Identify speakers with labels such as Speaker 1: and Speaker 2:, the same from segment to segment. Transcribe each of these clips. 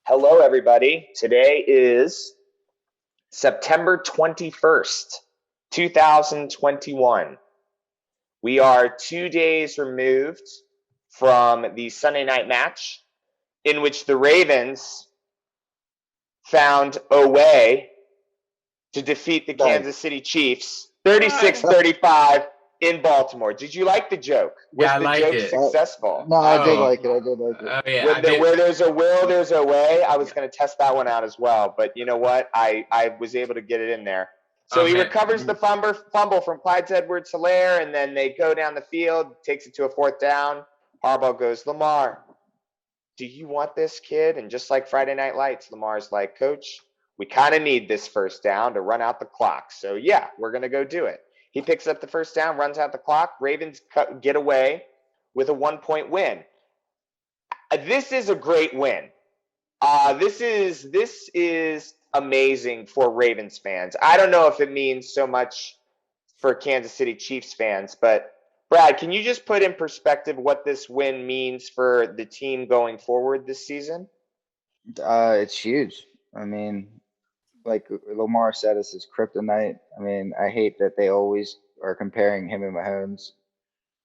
Speaker 1: Hello, everybody. Today is September 21st, 2021. We are 2 days removed from the Sunday night match in which the Ravens found a way to defeat the Kansas City Chiefs 36-35 in Baltimore. Did you like the joke? Was
Speaker 2: I
Speaker 1: the
Speaker 2: like
Speaker 1: joke
Speaker 2: it.
Speaker 1: successful?
Speaker 3: No, I did like it. I did like it.
Speaker 2: Oh yeah.
Speaker 1: Where there's a will, there's a way. I was going to test that one out as well, but you know what? I was able to get it in there. So he recovers the fumble from Clyde Edwards-Helaire, and then they go down the field, takes it to a fourth down. Harbaugh goes, Lamar, do you want this, kid? And just like Friday Night Lights, Lamar's like, Coach, we kind of need this first down to run out the clock. So yeah, we're going to go do it. He picks up the first down, runs out the clock. Ravens get away with a 1-point win. This is a great win. This is amazing for Ravens fans. I don't know if it means so much for Kansas City Chiefs fans, but Brad, can you just put in perspective what this win means for the team going forward this season?
Speaker 3: It's huge. I mean, like Lamar said, it's his kryptonite. I mean, I hate that they always are comparing him and Mahomes,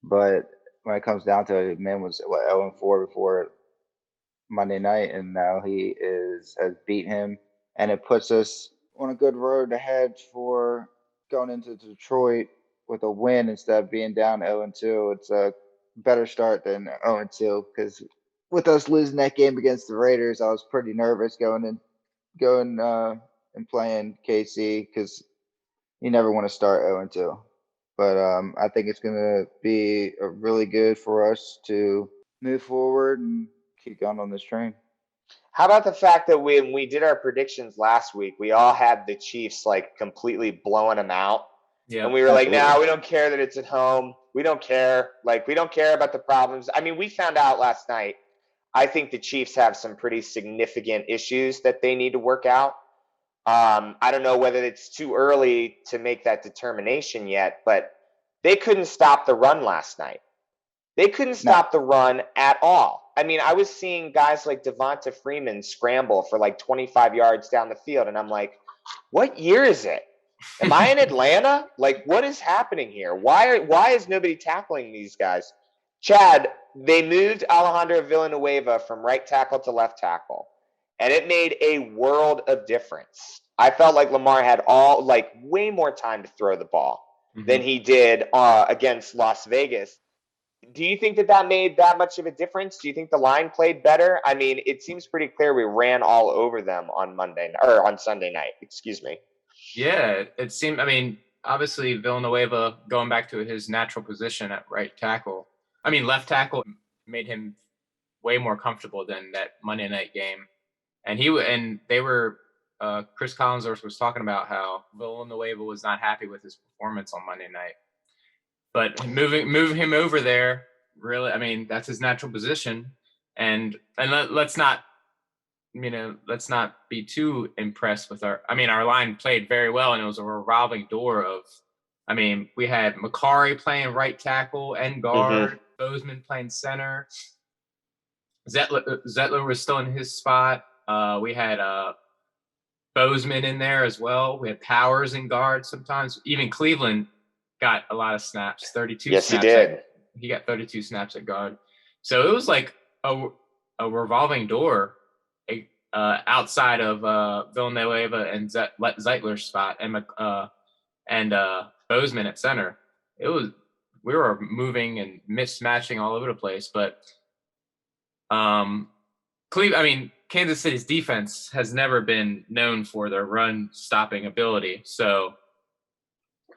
Speaker 3: but when it comes down to it, man was 0-4 before Monday night, and now he has beat him, and it puts us on a good road ahead for going into Detroit with a win instead of being down 0-2. It's a better start than 0-2 because with us losing that game against the Raiders, I was pretty nervous going and playing KC because you never want to start 0-2. But I think it's going to be really good for us to move forward and keep going on this train.
Speaker 1: How about the fact that when we did our predictions last week, we all had the Chiefs like completely blowing them out. Yeah. And we were absolutely like, no, we don't care that it's at home. We don't care. Like, we don't care about the problems. I mean, we found out last night, I think the Chiefs have some pretty significant issues that they need to work out. I don't know whether it's too early to make that determination yet, but they couldn't stop the run last night. They couldn't stop the run at all. I mean, I was seeing guys like Devonta Freeman scramble for like 25 yards down the field, and I'm like, what year is it? Am I in Atlanta? Like, what is happening here? Why is nobody tackling these guys? Chad, they moved Alejandro Villanueva from right tackle to left tackle, and it made a world of difference. I felt like Lamar had way more time to throw the ball than he did against Las Vegas. Do you think that made that much of a difference? Do you think the line played better? I mean, it seems pretty clear we ran all over them on Sunday night. Excuse me.
Speaker 2: Yeah, it seemed. I mean, obviously Villanueva going back to his natural position at right tackle. I mean, left tackle made him way more comfortable than that Monday night game. And they were. Chris Collinsworth was talking about how Villanueva was not happy with his performance on Monday night. But moving him over there, really, I mean, that's his natural position. And let's not be too impressed with our line played very well, and it was a revolving door of, I mean, we had Makari playing right tackle and guard, Bozeman playing center. Zettler was still in his spot. We had Bozeman in there as well. We had Powers in guard sometimes. Even Cleveland got a lot of snaps, 32
Speaker 1: yes,
Speaker 2: snaps.
Speaker 1: Yes, he did.
Speaker 2: He got 32 snaps at guard. So it was like a revolving door outside of Villanueva and Zeitler's spot and Bozeman at center. We were moving and mismatching all over the place, but Kansas City's defense has never been known for their run stopping ability. So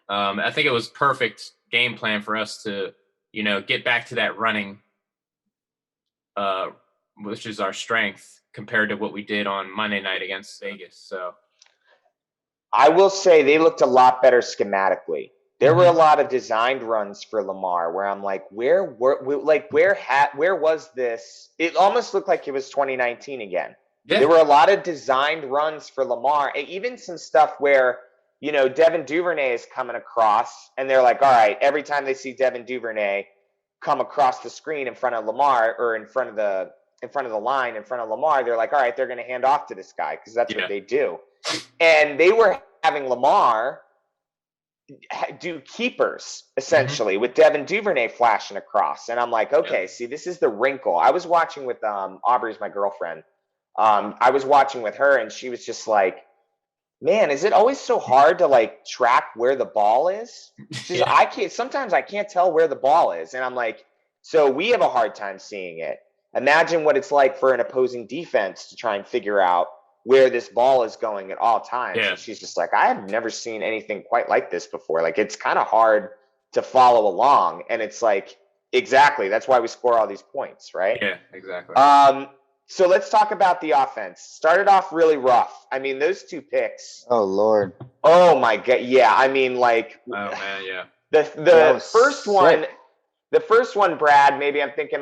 Speaker 2: I think it was perfect game plan for us to, get back to that running, which is our strength compared to what we did on Monday night against Vegas. So
Speaker 1: I will say they looked a lot better schematically. There were a lot of designed runs for Lamar where I'm like, where was this? It almost looked like it was 2019 again. Yeah. There were a lot of designed runs for Lamar, and even some stuff where, Devin Duvernay is coming across, and they're like, all right, every time they see Devin Duvernay come across the screen in front of Lamar or in front of in front of the line, in front of Lamar, they're like, all right, they're going to hand off to this guy because that's what they do. And they were having Lamar do keepers essentially with Devin Duvernay flashing across. And I'm like, okay, see, this is the wrinkle. I was watching with Aubrey's my girlfriend. I was watching with her and she was just like, man, is it always so hard to like track where the ball is? She's sometimes I can't tell where the ball is. And I'm like, so we have a hard time seeing it. Imagine what it's like for an opposing defense to try and figure out where this ball is going at all times. And she's just like, I have never seen anything quite like this before. Like, it's kind of hard to follow along. And it's like, exactly. That's why we score all these points, right?
Speaker 2: Yeah, exactly.
Speaker 1: So let's talk about the offense. Started off really rough. I mean, those 2 picks.
Speaker 3: Oh, Lord.
Speaker 1: Oh, my God. Yeah, I mean, like.
Speaker 2: Oh, man, yeah.
Speaker 1: The first one, Brad, maybe I'm thinking,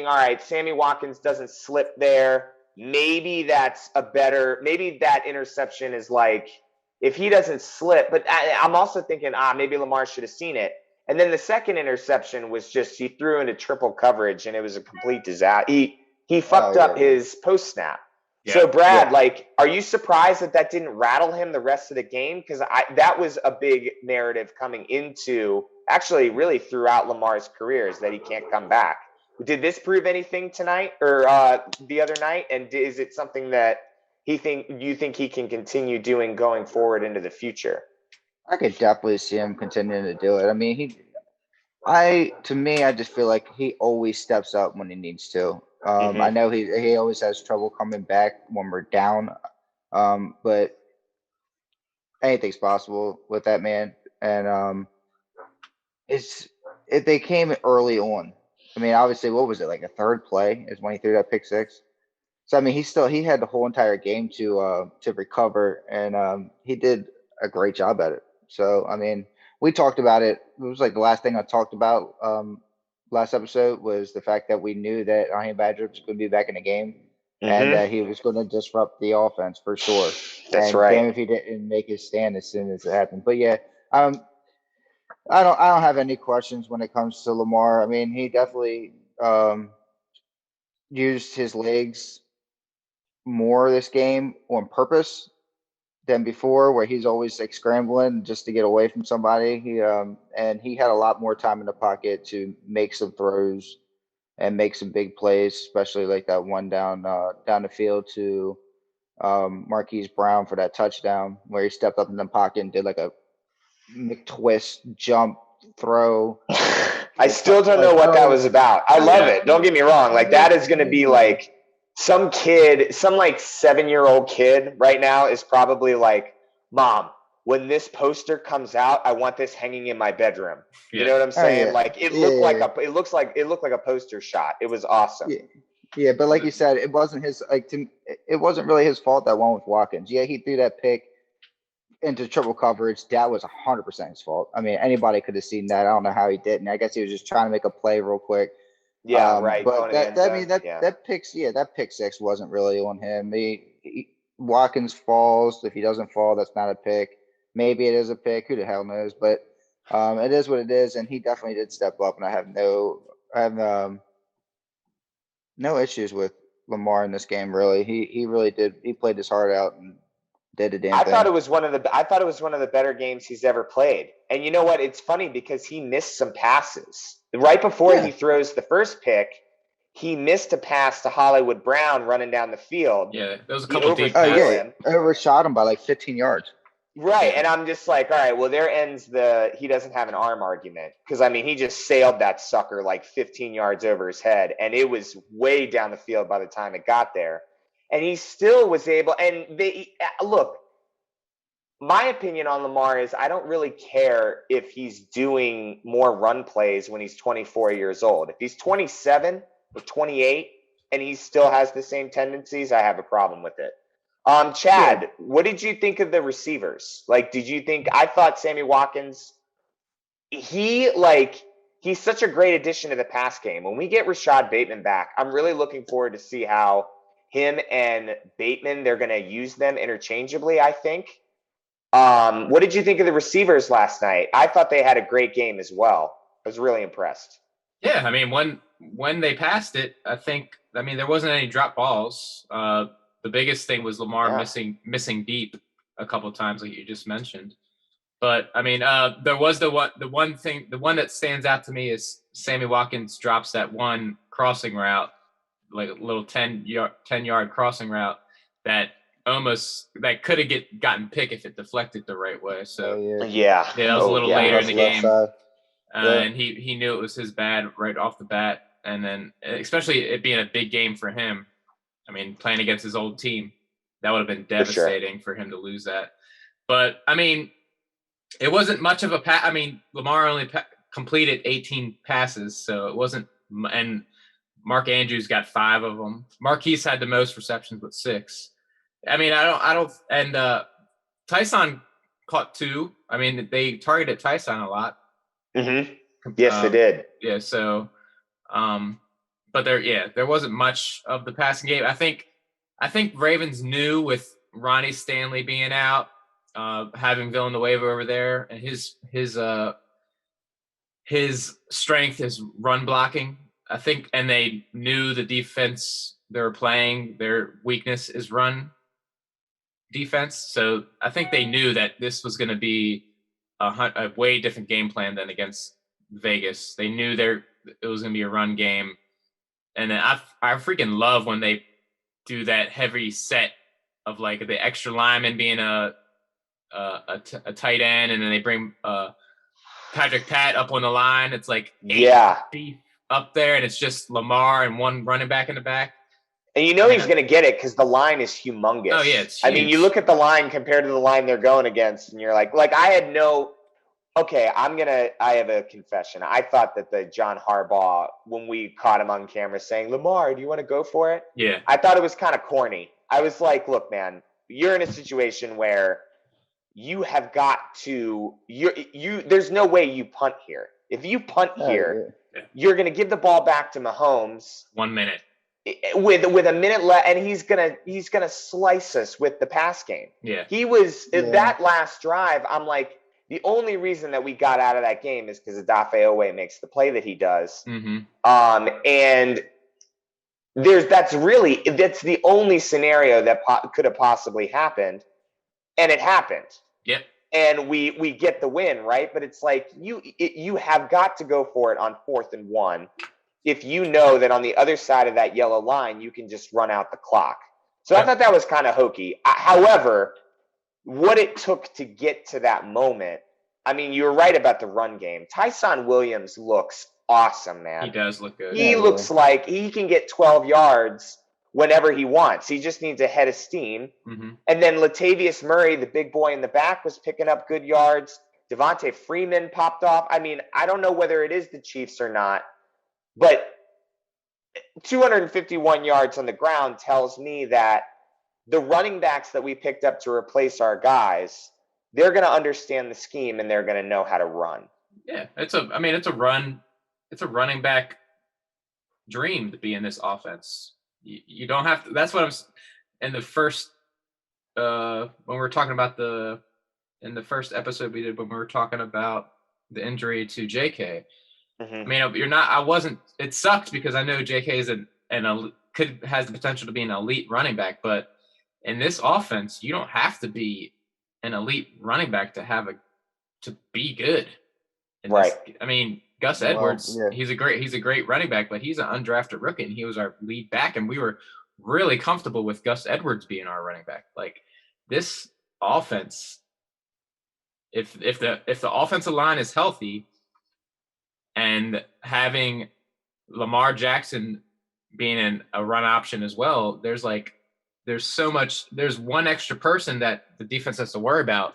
Speaker 1: all right, Sammy Watkins doesn't slip there. Maybe that interception is like, if he doesn't slip. But I'm also thinking, maybe Lamar should have seen it. And then the second interception was just he threw into triple coverage, and it was a complete disaster. He fucked up his post snap. Yeah. So, Brad, are you surprised that didn't rattle him the rest of the game? Because that was a big narrative coming into, actually really throughout Lamar's career, is that he can't come back. Did this prove anything tonight or the other night? And is it something that you think he can continue doing going forward into the future?
Speaker 3: I could definitely see him continuing to do it. I mean, I just feel like he always steps up when he needs to. I know he always has trouble coming back when we're down, but anything's possible with that man. And they came early on. I mean, obviously, what was it, like a third play is when he threw that pick six? So I mean, he had the whole entire game to recover, and he did a great job at it. So I mean, we talked about it. It was like the last thing I talked about last episode was the fact that we knew that Honey Badger was going to be back in the game, and that he was going to disrupt the offense for sure.
Speaker 1: That's right.
Speaker 3: Damn if he didn't make his stand as soon as it happened. But yeah, I don't have any questions when it comes to Lamar. I mean, he definitely used his legs more this game on purpose than before, where he's always like scrambling just to get away from somebody. He had a lot more time in the pocket to make some throws and make some big plays, especially like that one down the field to Marquise Brown for that touchdown, where he stepped up in the pocket and did like a McTwist jump throw.
Speaker 1: I still don't know what that was about. I love it. Don't get me wrong. Like, that is going to be like some kid, some like 7-year-old kid right now is probably like, Mom, when this poster comes out, I want this hanging in my bedroom. You know what I'm saying? Like, it looked like a poster shot. It was awesome.
Speaker 3: Yeah, but like you said, it wasn't it wasn't really his fault, that one with Watkins. Yeah, he threw that pick into triple coverage. That was 100% his fault. I mean, anybody could have seen that. I don't know how he didn't. I guess he was just trying to make a play real quick.
Speaker 1: Yeah, right.
Speaker 3: But that pick six wasn't really on him. Watkins falls. If he doesn't fall, that's not a pick. Maybe it is a pick. Who the hell knows? But it is what it is, and he definitely did step up. And I have no issues with Lamar in this game. Really, he really did. He played his heart out and did a damn thing.
Speaker 1: I thought it was one of the better games he's ever played. And you know what? It's funny because he missed some passes. Right before he throws the first pick, he missed a pass to Hollywood Brown running down the field.
Speaker 2: Yeah, there was a couple deep passes.
Speaker 3: Him. Overshot him by like 15 yards.
Speaker 1: Right, and I'm just like, all right, well, there ends he doesn't have an arm argument. Because, I mean, he just sailed that sucker like 15 yards over his head, and it was way down the field by the time it got there. And he still was able, and look, my opinion on Lamar is I don't really care if he's doing more run plays when he's 24 years old. If he's 27 or 28 and he still has the same tendencies, I have a problem with it. Chad, what did you think of the receivers? Like, I thought Sammy Watkins, he's such a great addition to the pass game. When we get Rashad Bateman back, I'm really looking forward to see how him and Bateman, they're going to use them interchangeably, I think. What did you think of the receivers last night? I thought they had a great game as well. I was really impressed.
Speaker 2: Yeah, I mean, when they passed it, I mean, there wasn't any drop balls. The biggest thing was Lamar missing deep a couple of times, like you just mentioned. But I mean, there was the one that stands out to me is Sammy Watkins drops that one crossing route, like a little 10-yard crossing route that could have gotten pick if it deflected the right way. So
Speaker 1: yeah,
Speaker 2: that was a little later in the game.
Speaker 3: Side.
Speaker 2: And he knew it was his bad right off the bat. And then especially it being a big game for him, I mean, playing against his old team, that would have been devastating for him to lose that. But, I mean, it wasn't much of a pass. I mean, Lamar only completed 18 passes, so it wasn't – and Mark Andrews got 5 of them. Marquise had the most receptions with 6. I mean, I don't – and Tyson caught 2. I mean, they targeted Tyson a lot.
Speaker 1: Mm-hmm. Yes, they did.
Speaker 2: Yeah. So, but there wasn't much of the passing game. I think Ravens knew with Ronnie Stanley being out, having Villanueva over there, and his strength is run blocking. I think, and they knew the defense they were playing, their weakness is run defense. So I think they knew that this was going to be a way different game plan than against Vegas. They knew it was going to be a run game. And then I freaking love when they do that heavy set of like the extra lineman being a tight end, and then they bring Patrick Pat up on the line. It's like 8 feet up there, and it's just Lamar and one running back in the back.
Speaker 1: And you know he's going to get it because the line is humongous.
Speaker 2: Oh, yeah, it's huge.
Speaker 1: I mean, you look at the line compared to the line they're going against, and you're like I had no – okay, I have a confession. I thought that the John Harbaugh, when we caught him on camera saying, Lamar, do you want to go for it?
Speaker 2: Yeah.
Speaker 1: I thought it was kind of corny. I was like, look, man, you're in a situation where you have got to – there's no way you punt here. If you punt here, you're going to give the ball back to Mahomes.
Speaker 2: 1 minute.
Speaker 1: With a minute left, and he's gonna slice us with the pass game.
Speaker 2: Yeah.
Speaker 1: He was that last drive. I'm like, the only reason that we got out of that game is because Odafe Oweh makes the play that he does.
Speaker 2: Mm-hmm.
Speaker 1: And that's the only scenario that could have possibly happened, and it happened.
Speaker 2: Yep.
Speaker 1: And we get the win, right? But it's like you have got to go for it on 4th and 1. If you know that on the other side of that yellow line, you can just run out the clock. So I thought that was kind of hokey. However, what it took to get to that moment, I mean, you were right about the run game. Tyson Williams looks awesome, man.
Speaker 2: He does look good.
Speaker 1: He looks like he can get 12 yards whenever he wants. He just needs a head of steam.
Speaker 2: Mm-hmm.
Speaker 1: And then Latavius Murray, the big boy in the back, was picking up good yards. Devontae Freeman popped off. I mean, I don't know whether it is the Chiefs or not, but 251 yards on the ground tells me that the running backs that we picked up to replace our guys, they're going to understand the scheme and they're going to know how to run.
Speaker 2: Yeah, it's a running back dream to be in this offense. You don't have to. That's what I was in the first when we were talking about in the first episode we did when we were talking about the injury to JK.
Speaker 1: Mm-hmm.
Speaker 2: I mean, it sucked because I know JK is has the potential to be an elite running back, but in this offense, you don't have to be an elite running back to be good.
Speaker 1: Right.
Speaker 2: I mean, Gus Edwards, he's a great running back, but he's an undrafted rookie, and he was our lead back, and we were really comfortable with Gus Edwards being our running back. Like this offense, if the offensive line is healthy, and having Lamar Jackson being a run option as well, there's one extra person that the defense has to worry about,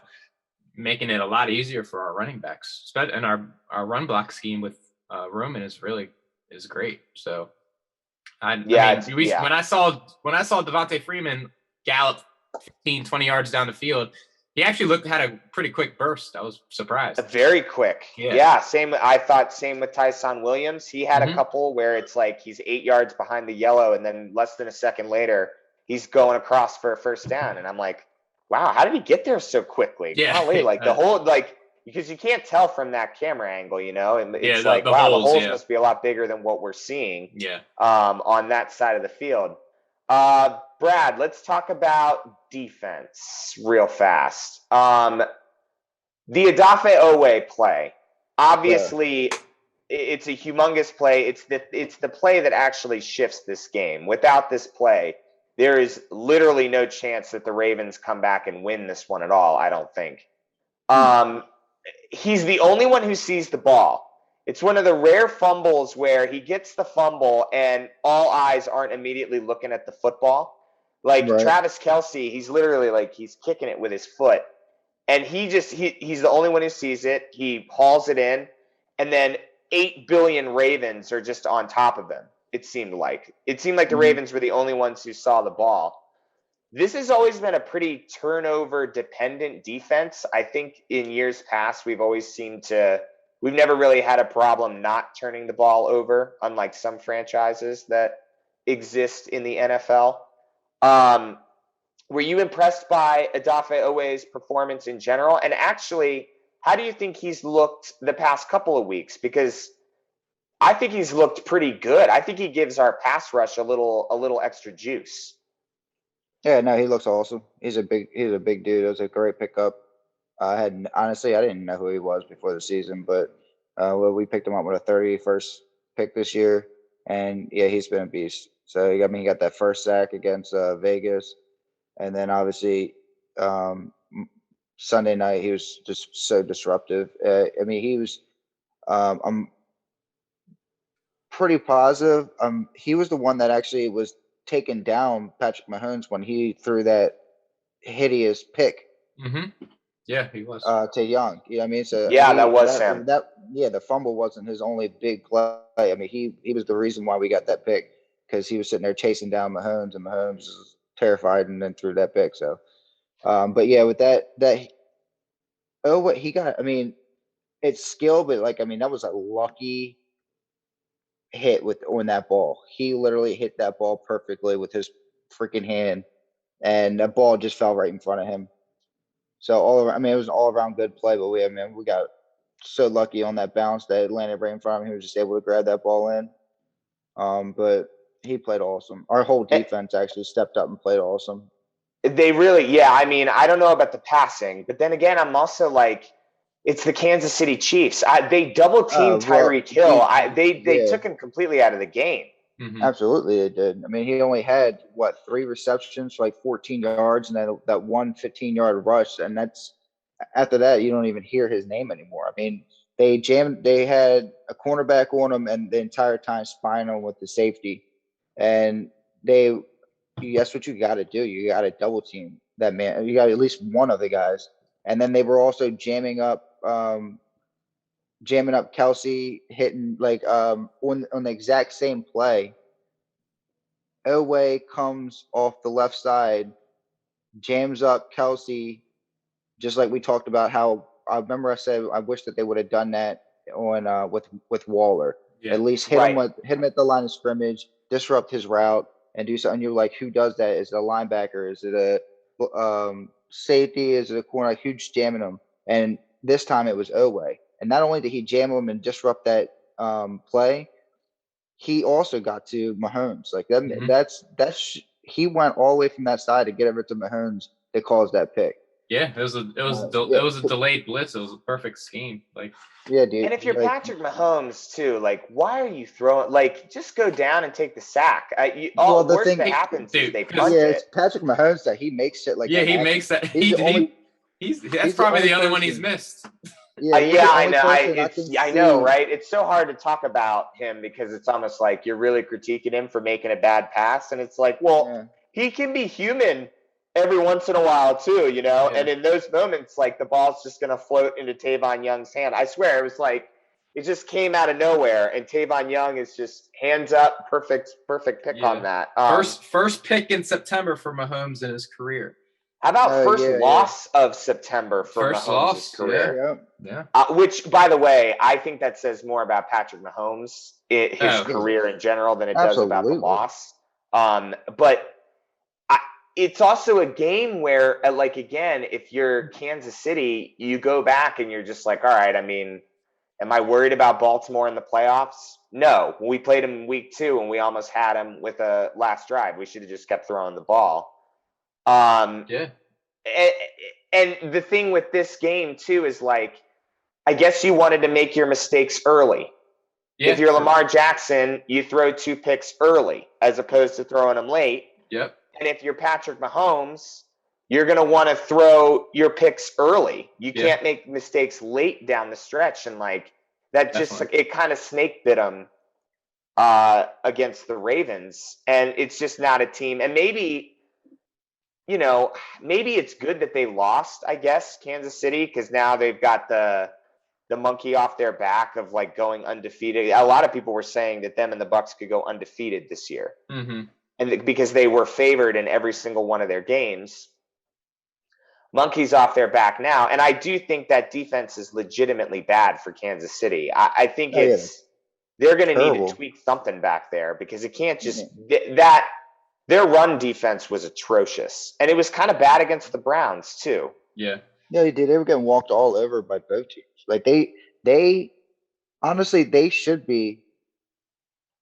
Speaker 2: making it a lot easier for our running backs. And our run block scheme with Roman is great. So when I saw Devontae Freeman gallop 15, 20 yards down the field, he actually had a pretty quick burst. I was surprised.
Speaker 1: Very quick. Yeah. Same with Tyson Williams. He had a couple where it's like he's 8 yards behind the yellow, and then less than a second later, he's going across for a first down. And I'm like, wow, how did he get there so quickly?
Speaker 2: Yeah.
Speaker 1: Golly, like the whole, like, because you can't tell from that camera angle, and it's
Speaker 2: the
Speaker 1: wow,
Speaker 2: holes,
Speaker 1: the holes must be a lot bigger than what we're seeing.
Speaker 2: Yeah.
Speaker 1: On that side of the field. Brad, let's talk about defense real fast. The Odafe Owe play, obviously, it's a humongous play. It's the play that actually shifts this game. Without this play, there is literally no chance that the Ravens come back and win this one at all, I don't think. He's the only one who sees the ball. It's one of the rare fumbles where he gets the fumble and all eyes aren't immediately looking at the football. Like Travis Kelce, he's literally he's kicking it with his foot. And he's the only one who sees it. He hauls it in, and then 8 billion Ravens are just on top of him. It seemed like the Ravens were the only ones who saw the ball. This has always been a pretty turnover-dependent defense. I think in years past, we've never really had a problem not turning the ball over, unlike some franchises that exist in the NFL. Were you impressed by Odafe Owe's performance in general? And actually, how do you think he's looked the past couple of weeks? Because I think he's looked pretty good. I think he gives our pass rush a little extra juice.
Speaker 3: Yeah, no, he looks awesome. He's a big dude. It was a great pickup. I didn't know who he was before the season, but we picked him up with a 31st pick this year, and yeah, he's been a beast. So he got that first sack against Vegas, and then obviously Sunday night he was just so disruptive. He was. I'm pretty positive. He was the one that actually was taking down Patrick Mahomes when he threw that hideous pick.
Speaker 2: Mm-hmm. Yeah, he was.
Speaker 3: To Young. You know what I mean? So
Speaker 1: that was him.
Speaker 3: The fumble wasn't his only big play. I mean, he was the reason why we got that pick, because he was sitting there chasing down Mahomes, and Mahomes was terrified and then threw that pick. So, but yeah, with that what he got, I mean, it's skill, but that was a lucky hit on that ball. He literally hit that ball perfectly with his freaking hand, and that ball just fell right in front of him. So it was an all around good play, but we got so lucky on that bounce that it landed right in front of him. He was just able to grab that ball in. But he played awesome. Our whole defense actually stepped up and played awesome.
Speaker 1: They really, I mean, I don't know about the passing, but then again, I'm also it's the Kansas City Chiefs. They double teamed Tyreek Hill. They took him completely out of the game.
Speaker 3: Mm-hmm. Absolutely, they did. I mean, he only had 3 receptions for 14 yards, and then that 1 15-yard rush, and that's after that you don't even hear his name anymore. I mean, they had a cornerback on him, and the entire time spying on with the safety, and that's what you got to do. You got to double team that man. You got at least one of the guys, and then they were also jamming up Kelce, hitting on the exact same play. Owe comes off the left side, jams up Kelce, just like we talked about. How I remember I said I wish that they would have done that on with Waller. Yeah. At least hit him at the line of scrimmage, disrupt his route, and do something. You're like, who does that? Is it a linebacker? Is it a safety? Is it a corner? Huge jamming him. And this time it was Owe. And not only did he jam him and disrupt that play, he also got to Mahomes. That's he went all the way from that side to get over to Mahomes that caused that pick.
Speaker 2: Yeah, it was a delayed blitz. It was a perfect scheme.
Speaker 3: Yeah, dude.
Speaker 1: And if you're Patrick Mahomes too, why are you throwing? Just go down and take the sack. The worst that happens is they punt it.
Speaker 3: It's Patrick Mahomes that he makes shit like that.
Speaker 2: Yeah, he makes that. That's probably the only one he's missed.
Speaker 1: I know. I know, right? It's so hard to talk about him because it's almost like you're really critiquing him for making a bad pass, and it's he can be human every once in a while too, Yeah. And in those moments, the ball's just gonna float into Tavon Young's hand. I swear, it was it just came out of nowhere, and Tavon Young is just hands up, perfect pick on that.
Speaker 2: First pick in September for Mahomes in his career.
Speaker 1: How about loss of September for Mahomes' career?
Speaker 2: Yeah.
Speaker 1: Which, by the way, I think that says more about Patrick Mahomes, his career in general, than it does about the loss. But it's also a game where, like, again, if you're Kansas City, you go back and you're just like, all right, I mean, am I worried about Baltimore in the playoffs? No. We played them in week 2 and we almost had them with a last drive. We should have just kept throwing the ball.
Speaker 2: Yeah.
Speaker 1: And the thing with this game too is, like, I guess you wanted to make your mistakes early. Yeah, if you're Lamar Jackson, you throw 2 picks early as opposed to throwing them late.
Speaker 2: Yep.
Speaker 1: And if you're Patrick Mahomes, you're going to want to throw your picks early. You can't make mistakes late down the stretch. And, like, that just, it kind of snake bit them against the Ravens. And it's just not a team. And maybe, you know, maybe it's good that they lost, I guess, Kansas City, because now they've got the monkey off their back of, like, going undefeated. A lot of people were saying that them and the Bucs could go undefeated this year.
Speaker 2: Mm-hmm.
Speaker 1: And because they were favored in every single one of their games. Monkey's off their back now. And I do think that defense is legitimately bad for Kansas City. I think they're going to need to tweak something back there, because it can't just their run defense was atrocious. And it was kind of bad against the Browns too.
Speaker 2: Yeah.
Speaker 3: Yeah, they did. They were getting walked all over by both teams. Like, they honestly, they should be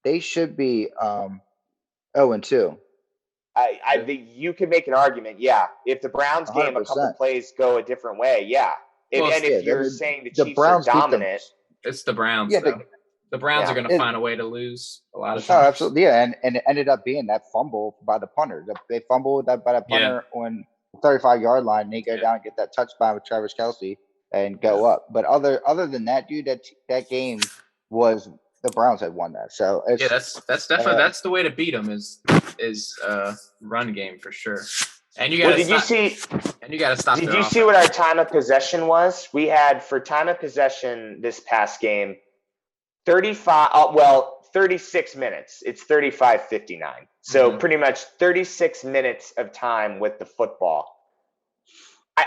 Speaker 3: 0-2.
Speaker 1: You can make an argument, if the Browns game 100%. A couple plays go a different way, if you're saying the Chiefs Browns are dominant,
Speaker 2: it's the Browns. Yeah, the Browns are going to find a way to lose a lot of times.
Speaker 3: Oh, absolutely, yeah, and it ended up being that fumble by the punter. They fumbled by the punter on the 35-yard line, and they go down and get that touchdown with Travis Kelce and go up. But other than that, dude, that game was the Browns had won that. So
Speaker 2: that's definitely that's the way to beat them is run game for sure. And you got to stop.
Speaker 1: Did you see what our time of possession was? We had, for time of possession this past game, 36 minutes. It's 35-59. So pretty much 36 minutes of time with the football.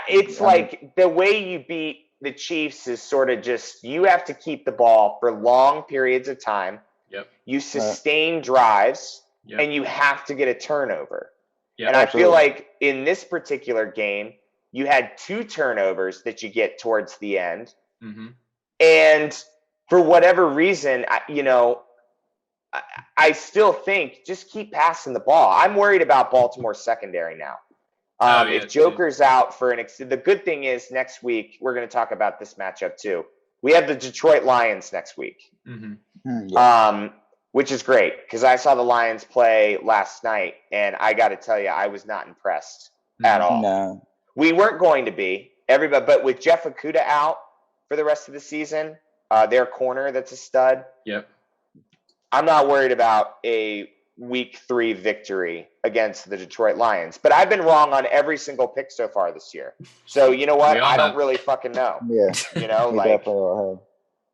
Speaker 1: It's like the way you beat the Chiefs is sort of just, you have to keep the ball for long periods of time.
Speaker 2: Yep.
Speaker 1: You sustain drives, and you have to get a turnover. Yep. And I feel like in this particular game, you had 2 turnovers that you get towards the end.
Speaker 2: Mm-hmm.
Speaker 1: And for whatever reason, I still think just keep passing the ball. I'm worried about Baltimore's secondary now. If Joker's out for the good thing is next week, we're going to talk about this matchup too. We have the Detroit Lions next week, which is great because I saw the Lions play last night, and I got to tell you, I was not impressed at all.
Speaker 3: No.
Speaker 1: We weren't going to be, everybody, but with Jeff Okudah out for the rest of the season, their corner that's a stud.
Speaker 2: Yep.
Speaker 1: I'm not worried about a week 3 victory against the Detroit Lions, but I've been wrong on every single pick so far this year. So you know what? I don't really fucking know.
Speaker 3: Yeah.
Speaker 1: Like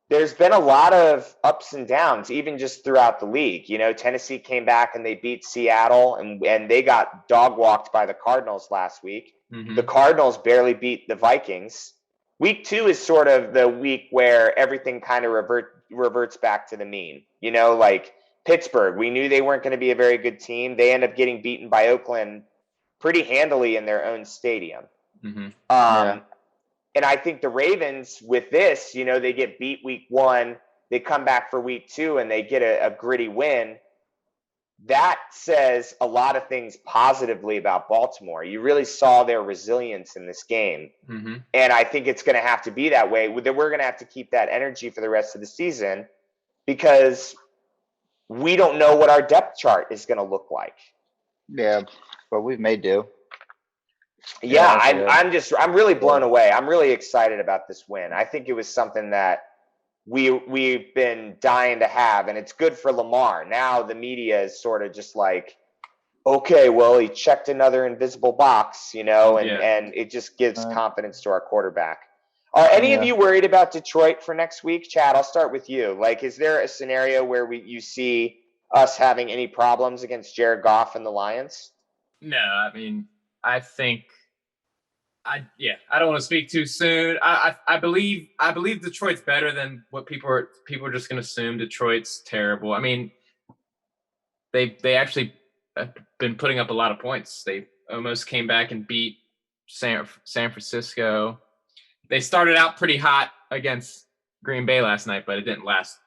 Speaker 1: there's been a lot of ups and downs, even just throughout the league. Tennessee came back and they beat Seattle, and they got dog walked by the Cardinals last week.
Speaker 2: Mm-hmm.
Speaker 1: The Cardinals barely beat the Vikings. Week 2 is sort of the week where everything kind of reverts back to the mean. Like Pittsburgh, we knew they weren't going to be a very good team. They end up getting beaten by Oakland pretty handily in their own stadium.
Speaker 2: Mm-hmm.
Speaker 1: And I think the Ravens with this, they get beat week 1, they come back for week 2 and they get a gritty win. That says a lot of things positively about Baltimore. You really saw their resilience in this game.
Speaker 2: Mm-hmm.
Speaker 1: And I think it's going to have to be that way. We're going to have to keep that energy for the rest of the season because we don't know what our depth chart is going to look like.
Speaker 3: Yeah, but we've made do.
Speaker 1: Yeah, I'm really blown away. I'm really excited about this win. I think it was something that we've been dying to have, and it's good for Lamar. Now the media is sort of just like, okay, well, he checked another invisible box, and it just gives confidence to our quarterback. Are any of you worried about Detroit for next week? Chad, I'll start with you. Like, is there a scenario where you see us having any problems against Jared Goff and the Lions?
Speaker 2: No, I mean, I think I don't want to speak too soon. I believe Detroit's better than what people are just going to assume. Detroit's terrible. I mean, they actually have been putting up a lot of points. They almost came back and beat San Francisco. They started out pretty hot against Green Bay last night, but it didn't last.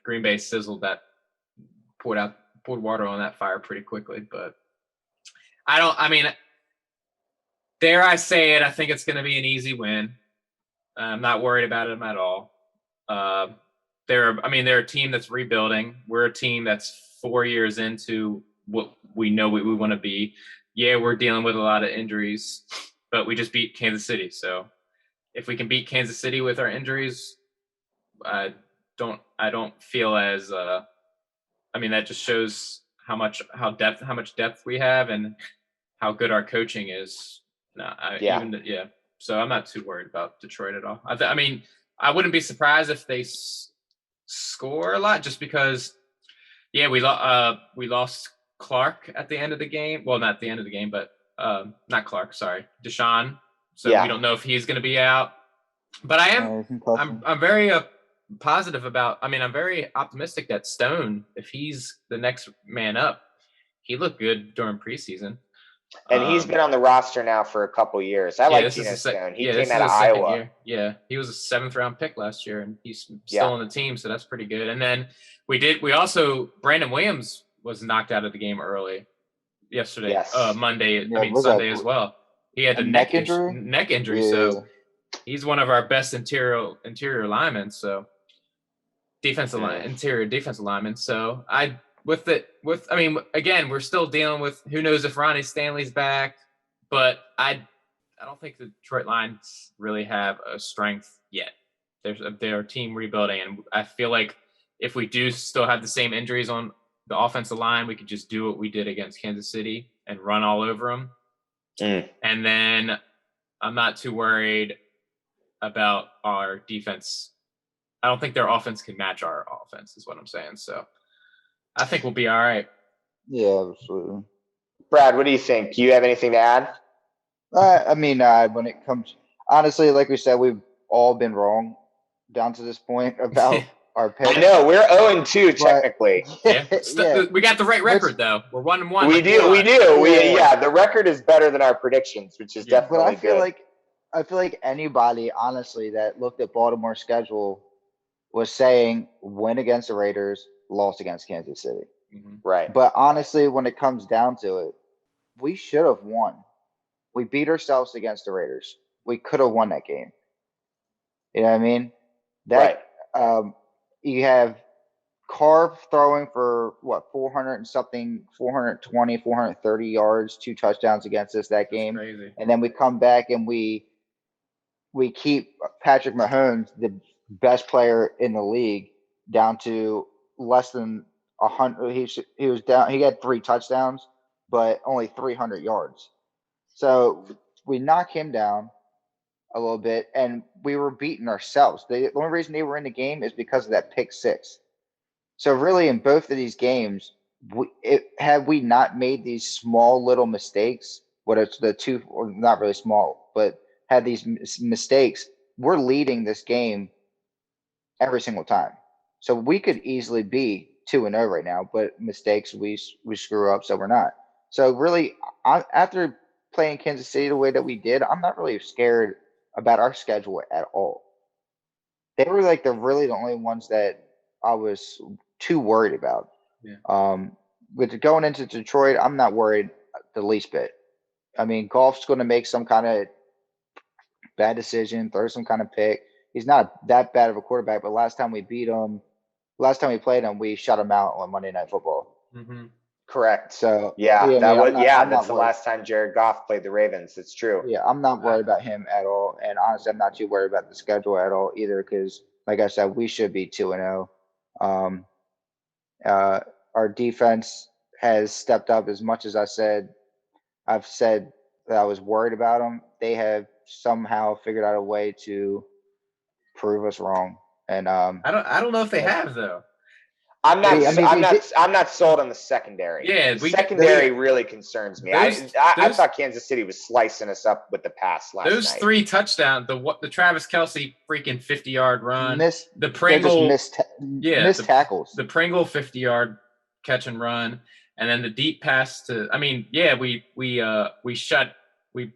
Speaker 2: Green Bay sizzled that, poured water on that fire pretty quickly. But dare I say it, I think it's going to be an easy win. I'm not worried about them at all. They're a team that's rebuilding. We're a team that's 4 years into what we know we want to be. Yeah, we're dealing with a lot of injuries, but we just beat Kansas City. So if we can beat Kansas City with our injuries, I don't feel as that just shows how much depth we have and how good our coaching is. So I'm not too worried about Detroit at all. I wouldn't be surprised if they score a lot, just because, we lost Clark at the end of the game. Well, not the end of the game, but not Clark. Sorry, Deshaun. So we don't know if he's going to be out. But I'm very positive about. I'm very optimistic that Stone, if he's the next man up, he looked good during preseason.
Speaker 1: And he's been on the roster now for a couple years. I like Geno Stone. He came out of Iowa.
Speaker 2: Year. Yeah, he was a 7th round pick last year, and he's still on the team, so that's pretty good. And then Brandon Williams was knocked out of the game early yesterday.
Speaker 1: Yes.
Speaker 2: Sunday as well. He had a neck injury. So he's one of our best interior linemen. So interior defensive linemen. So again, we're still dealing with, who knows if Ronnie Stanley's back, but I don't think the Detroit Lions really have a strength yet. They're a team rebuilding, and I feel like if we do still have the same injuries on the offensive line, we could just do what we did against Kansas City and run all over them. And then I'm not too worried about our defense. I don't think their offense can match our offense, is what I'm saying. So I think we'll be all right.
Speaker 3: Yeah, absolutely.
Speaker 1: Brad, what do you think? Do you have anything to add?
Speaker 3: When it comes, honestly, like we said, we've all been wrong down to this point about our picks.
Speaker 1: I know, we're 0-2 technically.
Speaker 2: We got the right record, though. We're 1-1.
Speaker 1: We do. The record is better than our predictions, which is definitely good.
Speaker 3: I feel like anybody, honestly, that looked at Baltimore's schedule was saying win against the Raiders, lost against Kansas City.
Speaker 2: Mm-hmm.
Speaker 1: Right.
Speaker 3: But honestly, when it comes down to it, we should have won. We beat ourselves against the Raiders. We could have won that game. You know what I mean? You have Carr throwing for 400 and something, 420, 430 yards, 2 touchdowns against us that game.
Speaker 2: That's crazy.
Speaker 3: And then we come back and we keep Patrick Mahomes, the best player in the league, down to less than 100. He was down. He had 3 touchdowns, but only 300 yards. So we knock him down a little bit, and we were beating ourselves. The only reason they were in the game is because of that pick 6. So really, in both of these games, had we not made these small little mistakes, whether it's the 2, or not really small, but had these mistakes, we're leading this game every single time. So we could easily be 2-0 right now, but mistakes, we screw up, so we're not. So really, after playing Kansas City the way that we did, I'm not really scared about our schedule at all. They were like the only ones that I was too worried about.
Speaker 2: Yeah.
Speaker 3: With going into Detroit, I'm not worried the least bit. Goff's going to make some kind of bad decision, throw some kind of pick. He's not that bad of a quarterback, but last time we played him, we shut him out on Monday Night Football.
Speaker 2: Mm-hmm.
Speaker 1: Correct.
Speaker 3: So
Speaker 1: that's the last time Jared Goff played the Ravens. It's true.
Speaker 3: Yeah, I'm not worried about him at all, and honestly, I'm not too worried about the schedule at all either, because, like I said, we should be 2-0. Our defense has stepped up as much as I've said that I was worried about them. They have somehow figured out a way to prove us wrong, and I
Speaker 2: don't know if they have, though.
Speaker 1: I'm not sold on the secondary.
Speaker 2: Yeah,
Speaker 1: the secondary really concerns me. I thought Kansas City was slicing us up with the pass last night.
Speaker 2: Those 3 touchdowns, the Travis Kelce freaking 50-yard run,
Speaker 3: the Pringle missed tackles,
Speaker 2: the Pringle 50-yard catch and run, And then the deep pass to, I mean, yeah, we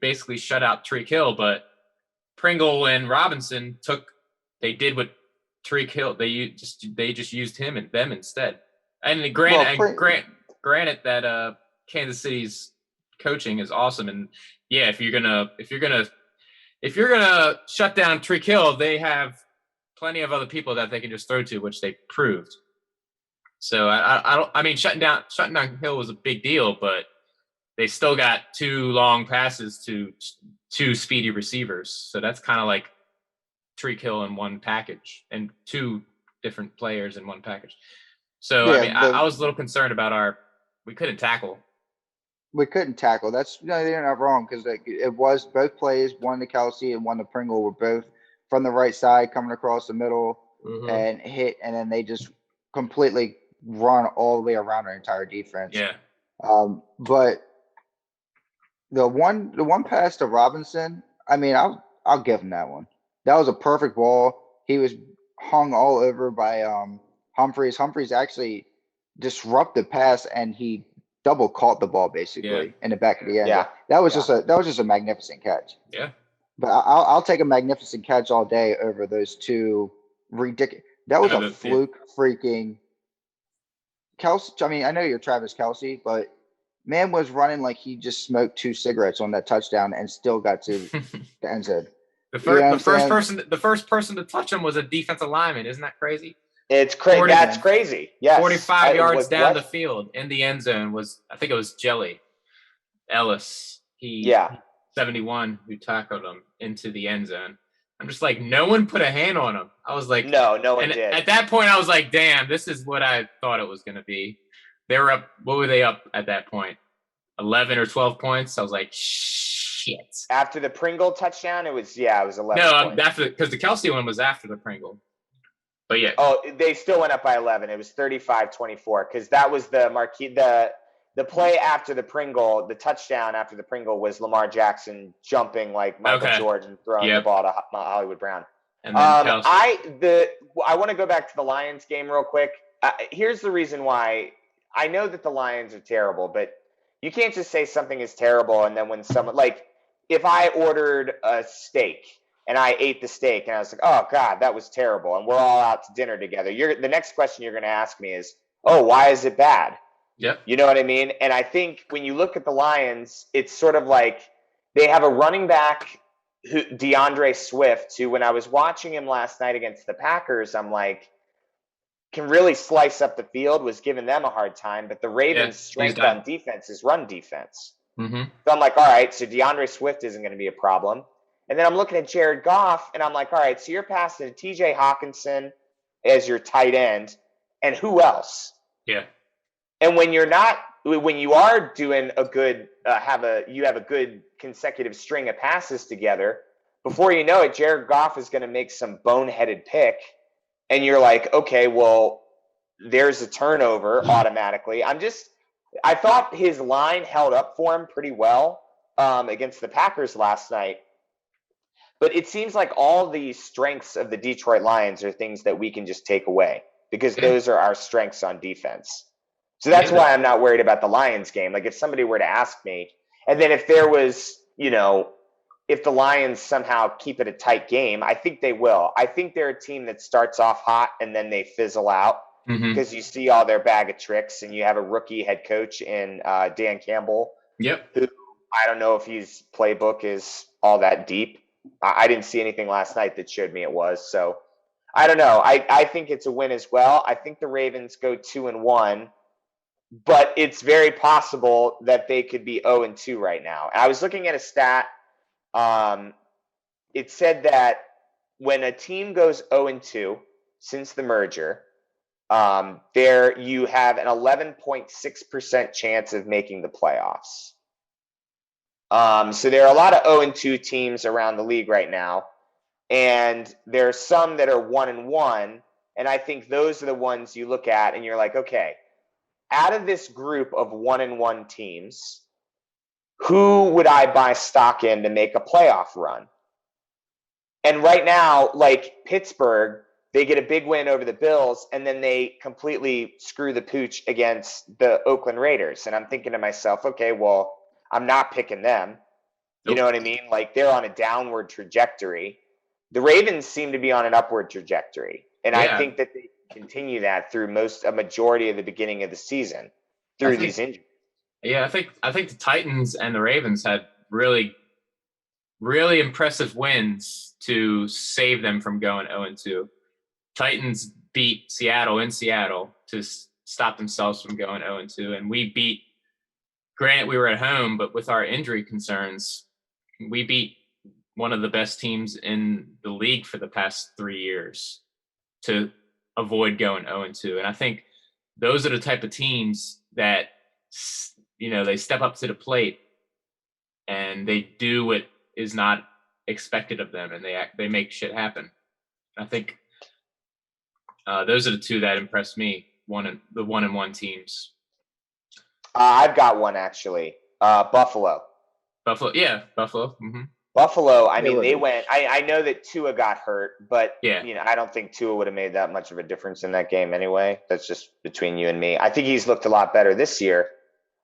Speaker 2: basically shut out Tyreek Hill, but Pringle and Robinson did what Tyreek Hill, they just used him and them instead. And granted that Kansas City's coaching is awesome, and yeah, if you're gonna shut down Tyreek Hill, they have plenty of other people that they can just throw to, which they proved. So I mean, shutting down Hill was a big deal, but they still got 2 long passes to 2 speedy receivers. So that's kind of like Tyreek Hill in one package and 2 different players in one package. So yeah, I mean, I was a little concerned about we couldn't tackle.
Speaker 3: We couldn't tackle. They're not wrong, because it was both plays, one to Kelsey and one to Pringle, were both from the right side coming across the middle and hit, and then they just completely run all the way around our entire defense.
Speaker 2: Yeah.
Speaker 3: But the one pass to Robinson, I mean, I'll give him that one. That was a perfect ball. He was hung all over by Humphreys. Humphreys actually disrupted pass, and he double caught the ball basically in the back of the end.
Speaker 1: Yeah.
Speaker 3: That was just a magnificent catch.
Speaker 2: Yeah.
Speaker 3: But I'll take a magnificent catch all day over those 2 ridiculous. That was a fluke freaking Kelsey. I mean, I know you're Travis Kelsey, but man was running like he just smoked 2 cigarettes on that touchdown and still got to the end zone.
Speaker 2: The first person to touch him was a defensive lineman. Isn't that crazy?
Speaker 1: It's crazy. That's crazy. Yes.
Speaker 2: 45 yards down the field in the end zone I think it was Jelly Ellis. 71 who tackled him into the end zone. I'm just like, no one put a hand on him. I was like,
Speaker 1: no one did.
Speaker 2: At that point, I was like, damn, this is what I thought it was going to be. They were up. What were they up at that point? 11 or 12 points. I was like, shit.
Speaker 1: After the Pringle touchdown, it was 11.
Speaker 2: No, because the Kelsey one was after the Pringle. But yeah.
Speaker 1: Oh, they still went up by 11. It was 35-24, because that was the marquee. The play after the Pringle, the touchdown after the Pringle, was Lamar Jackson jumping like Michael Jordan, throwing the ball to Hollywood Brown.
Speaker 2: And then
Speaker 1: I want to go back to the Lions game real quick. Here's the reason why. I know that the Lions are terrible, but you can't just say something is terrible and then when someone, like, if I ordered a steak and I ate the steak and I was like, oh God, that was terrible, and we're all out to dinner together, the next question you're going to ask me is, oh, why is it bad?
Speaker 2: Yep.
Speaker 1: You know what I mean? And I think when you look at the Lions, it's sort of like they have a running back, DeAndre Swift, who, when I was watching him last night against the Packers, I'm like, can really slice up the field, was giving them a hard time. But the Ravens' strength on defense is run defense.
Speaker 2: Mm-hmm.
Speaker 1: So I'm like, all right, so DeAndre Swift isn't going to be a problem. And then I'm looking at Jared Goff, and I'm like, all right, so you're passing to TJ Hawkinson as your tight end, and who else?
Speaker 2: Yeah.
Speaker 1: And when you are doing a good, you have a good consecutive string of passes together, before you know it, Jared Goff is going to make some boneheaded pick, and you're like, okay, well, there's a turnover automatically. I thought his line held up for him pretty well against the Packers last night. But it seems like all the strengths of the Detroit Lions are things that we can just take away, because those are our strengths on defense. So that's why I'm not worried about the Lions game. Like, if somebody were to ask me, and then if there was, if the Lions somehow keep it a tight game, I think they will. I think they're a team that starts off hot and then they fizzle out, because you see all their bag of tricks, and you have a rookie head coach in Dan Campbell.
Speaker 2: Yep.
Speaker 1: Who, I don't know if his playbook is all that deep. I didn't see anything last night that showed me it was. So I don't know. I think it's a win as well. I think the Ravens go 2-1. But it's very possible that they could be 0-2 right now. I was looking at a stat. It said that when a team goes 0-2 since the merger, there you have an 11.6% chance of making the playoffs. So there are a lot of 0-2 teams around the league right now, and there are some that are 1-1, and I think those are the ones you look at and you're like, okay, out of this group of 1-1 teams, who would I buy stock in to make a playoff run? And right now, like Pittsburgh, they get a big win over the Bills, and then they completely screw the pooch against the Oakland Raiders. And I'm thinking to myself, okay, well, I'm not picking them. You know what I mean? Like, they're on a downward trajectory. The Ravens seem to be on an upward trajectory. And I think that they continue that through a majority of the beginning of the season through these injuries.
Speaker 2: Yeah, I think the Titans and the Ravens had really, really impressive wins to save them from going 0-2. Titans beat Seattle in Seattle to stop themselves from going 0-2, and we beat. Granted, we were at home, but with our injury concerns, we beat one of the best teams in the league for the past 3 years to avoid going 0-2. And I think those are the type of teams that, they step up to the plate and they do what is not expected of them, and they make shit happen. I think those are the two that impressed me. The 1-1 teams.
Speaker 1: I've got one actually. Buffalo.
Speaker 2: Yeah, Buffalo. Mm-hmm.
Speaker 1: Buffalo. I mean, they went. I know that Tua got hurt, but I don't think Tua would have made that much of a difference in that game anyway. That's just between you and me. I think he's looked a lot better this year.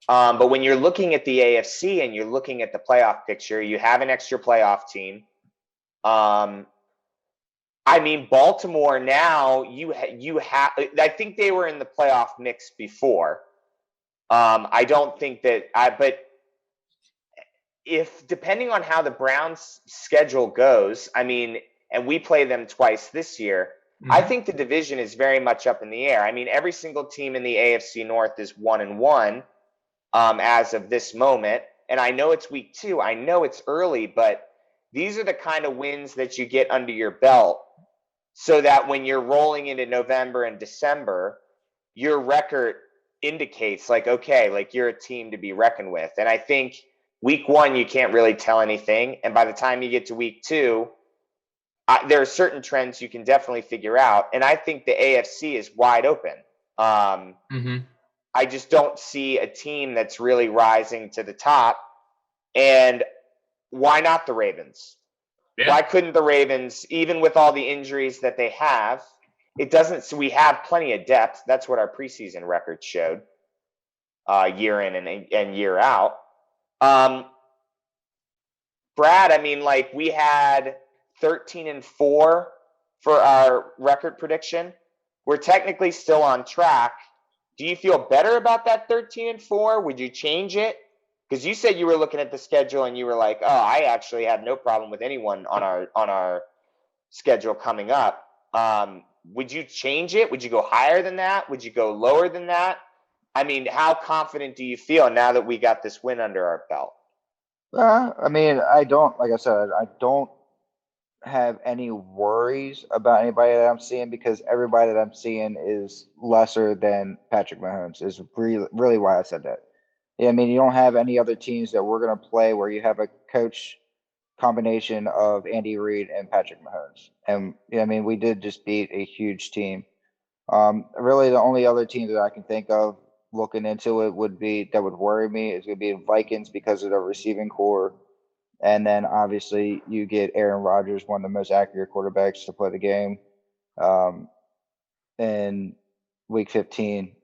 Speaker 1: But when you're looking at the AFC and you're looking at the playoff picture, you have an extra playoff team. I mean, Baltimore now, you have. I think they were in the playoff mix before. I don't think that but if depending on how the Browns' schedule goes, I mean, and we play them twice this year, I think the division is very much up in the air. I mean, every single team in the AFC North is 1-1 as of this moment. And I know it's week 2. I know it's early, but these are the kind of wins that you get under your belt so that when you're rolling into November and December, your record indicates like, okay, like you're a team to be reckoned with. And I think week 1, you can't really tell anything. And by the time you get to week 2, there are certain trends you can definitely figure out. And I think the AFC is wide open. I just don't see a team that's really rising to the top. And why not the Ravens? Yeah. Why couldn't the Ravens, even with all the injuries that they have, we have plenty of depth. That's what our preseason record showed, year in and year out. Brad, I mean, like, we had 13-4 for our record prediction. We're technically still on track. Do you feel better about that 13-4? Would you change it? Because you said you were looking at the schedule and you were like, oh, I actually have no problem with anyone on our schedule coming up. Would you change it? Would you go higher than that? Would you go lower than that? I mean, how confident do you feel now that we got this win under our belt?
Speaker 3: I mean, like I said, I don't have any worries about anybody that I'm seeing because everybody that I'm seeing is lesser than Patrick Mahomes is really why I said that. Yeah, I mean, you don't have any other teams that we're going to play where you have a coach combination of Andy Reid and Patrick Mahomes. And I mean, we did just beat a huge team. Really, the only other team that I can think of looking into it would worry me is going to be Vikings because of their receiving core. And then obviously you get Aaron Rodgers, one of the most accurate quarterbacks to play the game, in week 15.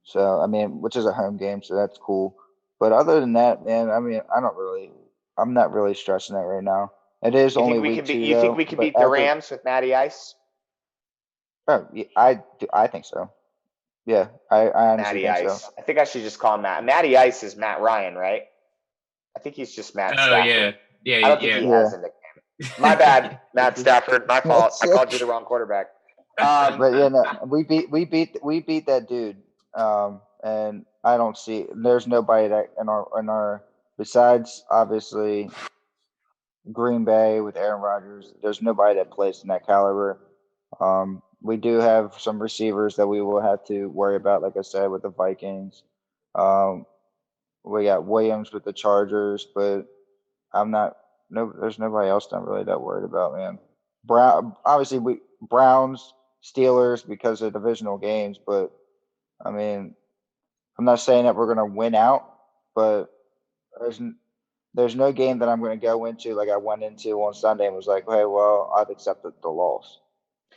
Speaker 3: So, I mean, which is a home game, so that's cool. But other than that, man, I mean, I'm not really stressing that right now. It is only week 2.
Speaker 1: You think we could beat the Rams with Matty Ice?
Speaker 3: Oh, yeah, I think so. Yeah, I honestly think so.
Speaker 1: I think I should just call him Matt. Matty Ice is Matt Ryan, right? I think he's just Matt Stafford.
Speaker 2: Yeah.
Speaker 1: I don't think he has a nickname. My bad, Matt Stafford. My fault. I called you the wrong quarterback.
Speaker 3: But yeah, no, we beat that dude. And I don't see there's nobody that in our besides obviously Green Bay with Aaron Rodgers. There's nobody that plays in that caliber. We do have some receivers that we will have to worry about, like I said, with the Vikings. We got Williams with the Chargers, but there's nobody else that I'm really that worried about, man. Browns, Steelers because of divisional games, but I mean, I'm not saying that we're going to win out, but there's no game that I'm going to go into like I went into on Sunday and was like, hey, well, I've accepted the loss.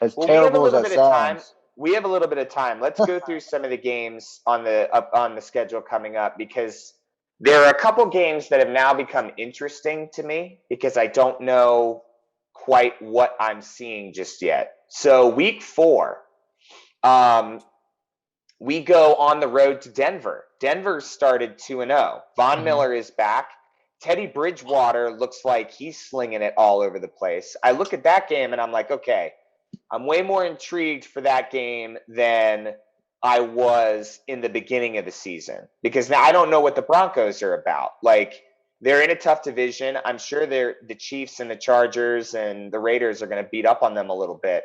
Speaker 3: As
Speaker 1: Well, we have a
Speaker 3: terrible as
Speaker 1: little
Speaker 3: that
Speaker 1: bit of time.
Speaker 3: sounds.
Speaker 1: Let's go through some of the games on the schedule coming up, because there are a couple games that have now become interesting to me because I don't know quite what I'm seeing just yet. So week 4, we go on the road to Denver. Denver started 2-0. Von Miller is back. Teddy Bridgewater looks like he's slinging it all over the place. I look at that game and I'm like, okay, I'm way more intrigued for that game than I was in the beginning of the season, because now I don't know what the Broncos are about. Like, they're in a tough division. I'm sure the Chiefs and the Chargers and the Raiders are going to beat up on them a little bit.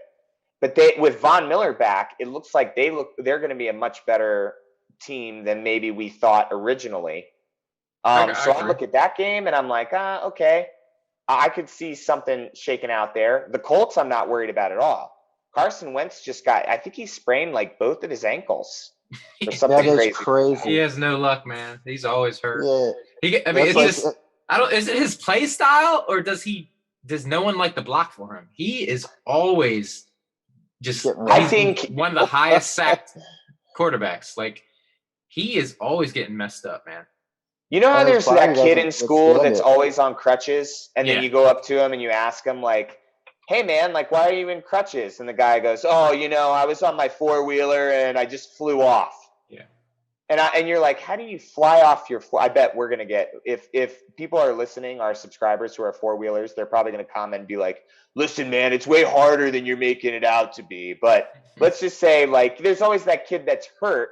Speaker 1: But with Von Miller back, it looks like they're going to be a much better team than maybe we thought originally. So I look at that game and I'm like, okay, I could see something shaking out there. The Colts, I'm not worried about at all. Carson Wentz I think he sprained like both of his ankles or something
Speaker 3: That is crazy.
Speaker 2: He has no luck, man. He's always hurt.
Speaker 3: Yeah.
Speaker 2: Is it his play style, or does no one like to block for him? He is always I think one of the highest sacked quarterbacks. Like, he is always getting messed up, man.
Speaker 1: You know how there's that kid in school that's always on crutches, and then you go up to him and you ask him, like, hey, man, like, why are you in crutches? And the guy goes, oh, I was on my 4-wheeler and I just flew off.
Speaker 2: Yeah.
Speaker 1: And you're like, how do you fly off your I bet we're going to get, if people are listening, our subscribers who are 4-wheelers, they're probably going to comment and be like, listen, man, it's way harder than you're making it out to be. But let's just say, like, there's always that kid that's hurt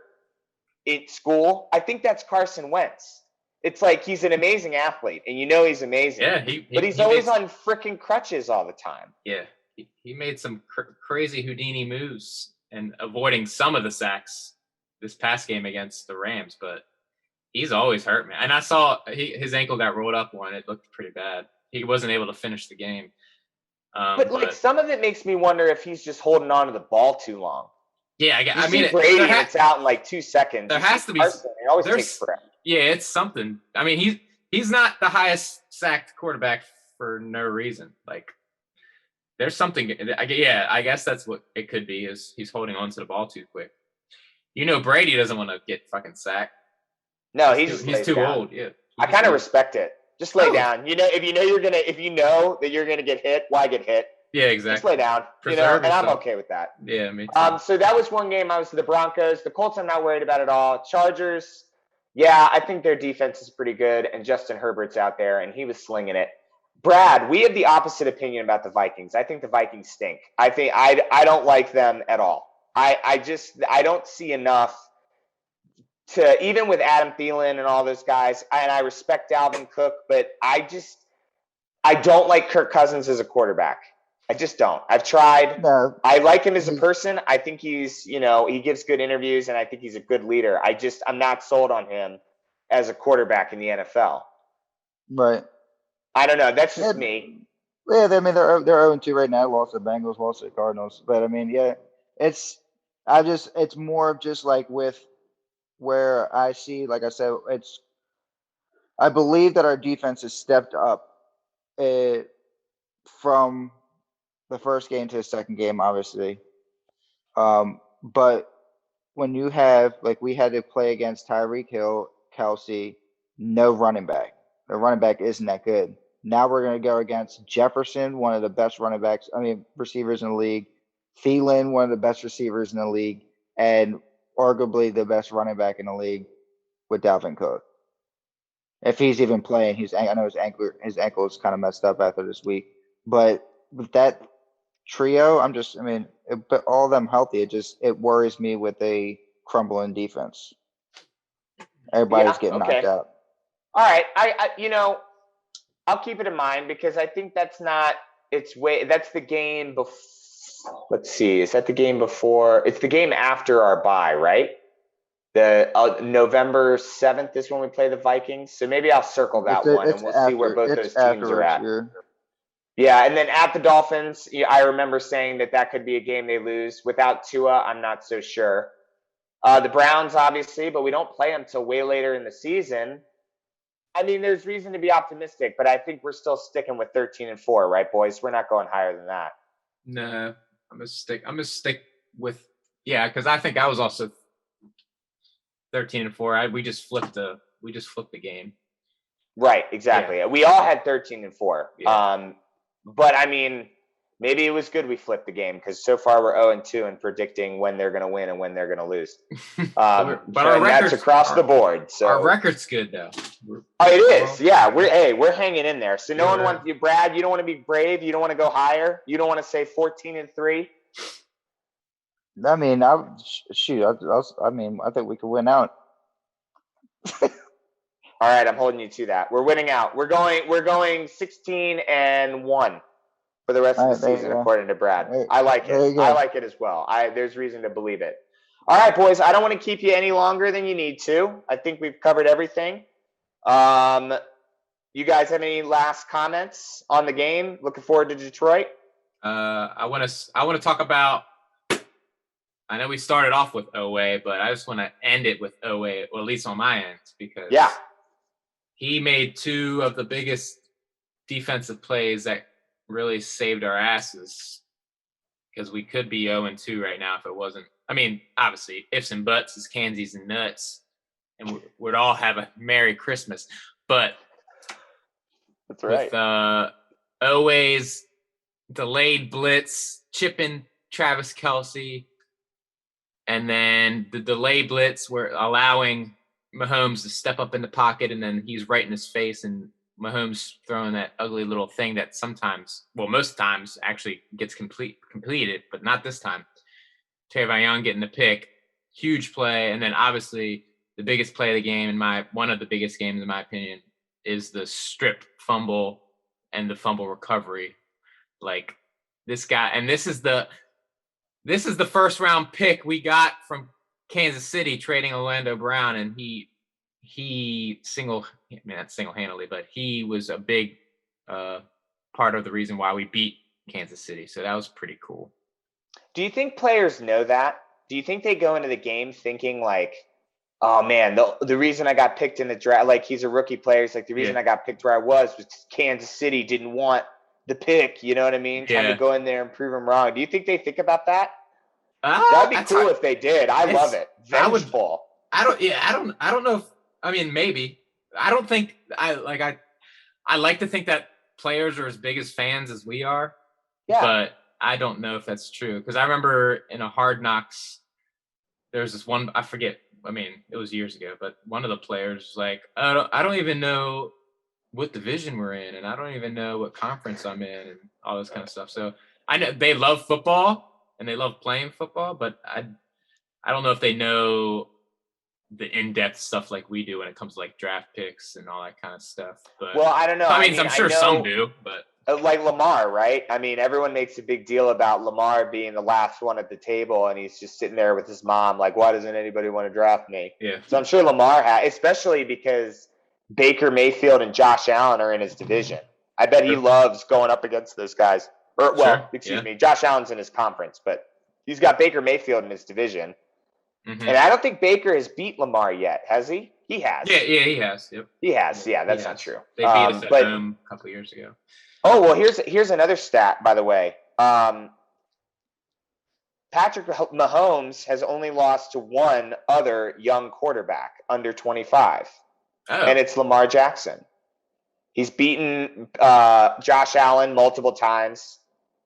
Speaker 1: in school. I think that's Carson Wentz. It's like he's an amazing athlete, and he's amazing.
Speaker 2: Yeah,
Speaker 1: but he's always on freaking crutches all the time.
Speaker 2: Yeah, he made some crazy Houdini moves and avoiding some of the sacks this past game against the Rams, but he's always hurt, man. And I saw his ankle got rolled up one. It looked pretty bad. He wasn't able to finish the game.
Speaker 1: But some of it makes me wonder if he's just holding on to the ball too long.
Speaker 2: Yeah, I mean,
Speaker 1: Brady, it's out in like 2 seconds.
Speaker 2: There has to be.
Speaker 1: Carson, it always takes forever.
Speaker 2: Yeah, it's something. I mean, he's not the highest sacked quarterback for no reason. Like, there's something. I guess that's what it could be, is he's holding on to the ball too quick. Brady doesn't want to get fucking sacked.
Speaker 1: No, he's
Speaker 2: too old. Yeah,
Speaker 1: I kind of respect it. Just lay down. If you know that you're gonna get hit, why get hit?
Speaker 2: Yeah, exactly.
Speaker 1: Just lay down. And I'm okay with that.
Speaker 2: Yeah, me too.
Speaker 1: So that was one game. I was to the Broncos. The Colts, I'm not worried about at all. Chargers, yeah, I think their defense is pretty good, and Justin Herbert's out there, and he was slinging it. Brad, we have the opposite opinion about the Vikings. I think the Vikings stink. I think I don't like them at all. I don't see enough to, even with Adam Thielen and all those guys, and I respect Dalvin Cook, but I don't like Kirk Cousins as a quarterback. I just don't. I've tried.
Speaker 3: No.
Speaker 1: I like him as a person. I think he's, he gives good interviews, and I think he's a good leader. I'm not sold on him as a quarterback in the NFL.
Speaker 3: Right.
Speaker 1: I don't know. That's just me.
Speaker 3: Yeah, I mean, they're 0-2 right now. Lost to the Bengals, lost to the Cardinals. But I mean, yeah, it's more of just like with where I see, like I said, I believe that our defense has stepped up from the first game to the second game, obviously. But when you have, like, we had to play against Tyreek Hill, Kelsey, no running back. The running back isn't that good. Now we're going to go against Jefferson, one of the best receivers in the league. Thielen, one of the best receivers in the league, and arguably the best running back in the league with Dalvin Cook. If he's even playing, I know his ankle is kind of messed up after this week. But with that trio, but all of them healthy, it worries me with a crumbling defense. Everybody's getting knocked out.
Speaker 1: All right, I'll keep it in mind, because I think that's the game before. Let's see, is that the game before? It's the game after our bye, right? The November 7th is when we play the Vikings. So maybe I'll circle that one, and we'll see where both those teams are at. Yeah, and then at the Dolphins, I remember saying that could be a game they lose. Without Tua, I'm not so sure. The Browns, obviously, but we don't play them till way later in the season. I mean, there's reason to be optimistic, but I think we're still sticking with 13-4, right, boys? We're not going higher than that.
Speaker 2: No. I'm gonna stick with because I think I was also 13-4. We just flipped the game.
Speaker 1: Right, exactly. Yeah. We all had 13-4. Yeah. But I mean, maybe it was good we flipped the game because so far we're 0-2 in predicting when they're going to win and when they're going to lose.
Speaker 2: But our record's
Speaker 1: that's across the board. So
Speaker 2: our record's good though.
Speaker 1: It is. Yeah, we're hanging in there. So no one wants you, Brad. You don't want to be brave. You don't want to go higher. You don't want to say 14-3.
Speaker 3: I mean, I think we could win out.
Speaker 1: All right, I'm holding you to that. We're winning out. We're going 16-1 for the rest of the season, according to Brad. I like it. I like it as well. There's reason to believe it. All right, boys. I don't want to keep you any longer than you need to. I think we've covered everything. You guys have any last comments on the game? Looking forward to Detroit.
Speaker 2: I want to talk about. I know we started off with Owe, but I just want to end it with Owe, or at least on my end, because he made two of the biggest defensive plays that really saved our asses, because we could be 0-2 right now if it wasn't. I mean, obviously, ifs and buts is Kansies and nuts, and we'd all have a Merry Christmas. But
Speaker 1: that's right.
Speaker 2: With Owe's delayed blitz, chipping Travis Kelce, and then the delay blitz were allowing Mahomes to step up in the pocket, and then he's right in his face, and Mahomes throwing that ugly little thing that sometimes, most times, actually gets completed, but not this time. Trayvon Young getting the pick, huge play, and then obviously the biggest play of the game, one of the biggest games in my opinion, is the strip fumble and the fumble recovery. Like this guy, and this is the first round pick we got from Kansas City trading Orlando Brown, and he not single-handedly, but he was a big part of the reason why we beat Kansas City. So that was pretty cool.
Speaker 1: Do you think players know that? Do you think they go into the game thinking like, oh man, the reason I got picked in the draft, like he's a rookie player, it's like the reason I got picked where I was Kansas City didn't want the pick, you know what I mean? Time to go in there and prove them wrong. Do you think they think about that? That'd be cool if they did. I love it. Vengeful.
Speaker 2: I don't know if, I mean, maybe. I don't think I like to think that players are as big as fans as we are. Yeah. But I don't know if that's true. Because I remember in a Hard Knocks, there's this one, I forget, I mean, it was years ago, but one of the players was like, I don't even know what division we're in, and I don't even know what conference I'm in, and all this kind of stuff. So I know they love football and they love playing football, but I don't know if they know the in-depth stuff like we do when it comes to like draft picks and all that kind of stuff. But
Speaker 1: well, I don't know.
Speaker 2: I mean I'm sure some do, but
Speaker 1: like Lamar, right? I mean, everyone makes a big deal about Lamar being the last one at the table, and he's just sitting there with his mom, like, why doesn't anybody want to draft me?
Speaker 2: Yeah.
Speaker 1: So I'm sure Lamar especially because Baker Mayfield and Josh Allen are in his division. I bet he loves going up against those guys. Excuse me, Josh Allen's in his conference, but he's got Baker Mayfield in his division. Mm-hmm. And I don't think Baker has beat Lamar yet, has he? He has.
Speaker 2: Yeah, he has. Yep.
Speaker 1: He has. Yeah, that's not true.
Speaker 2: They beat us at home a couple of years ago.
Speaker 1: Oh, well, here's another stat, by the way. Patrick Mahomes has only lost to one other young quarterback under 25, and it's Lamar Jackson. He's beaten Josh Allen multiple times.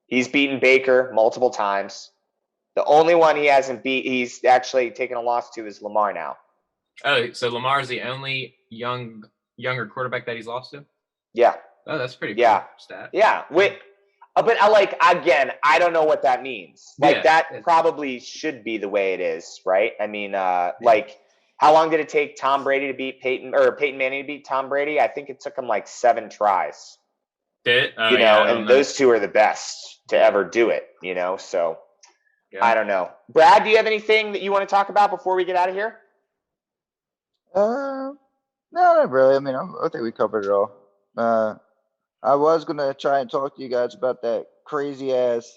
Speaker 1: He's beaten Baker multiple times. The only one he hasn't he's actually taken a loss to is Lamar now.
Speaker 2: Oh, so Lamar's the only younger quarterback that he's lost to?
Speaker 1: Yeah.
Speaker 2: Oh, that's pretty cool stat.
Speaker 1: Yeah. But I don't know what that means. Like that probably should be the way it is, right? I mean, like how long did it take Tom Brady to beat Peyton Manning to beat Tom Brady? I think it took him like 7 tries.
Speaker 2: Did it?
Speaker 1: And those two are the best to ever do it, so I don't know. Brad, do you have anything that you want to talk about before we get out of here?
Speaker 3: No, not really. I mean, I think we covered it all. I was going to try and talk to you guys about that crazy ass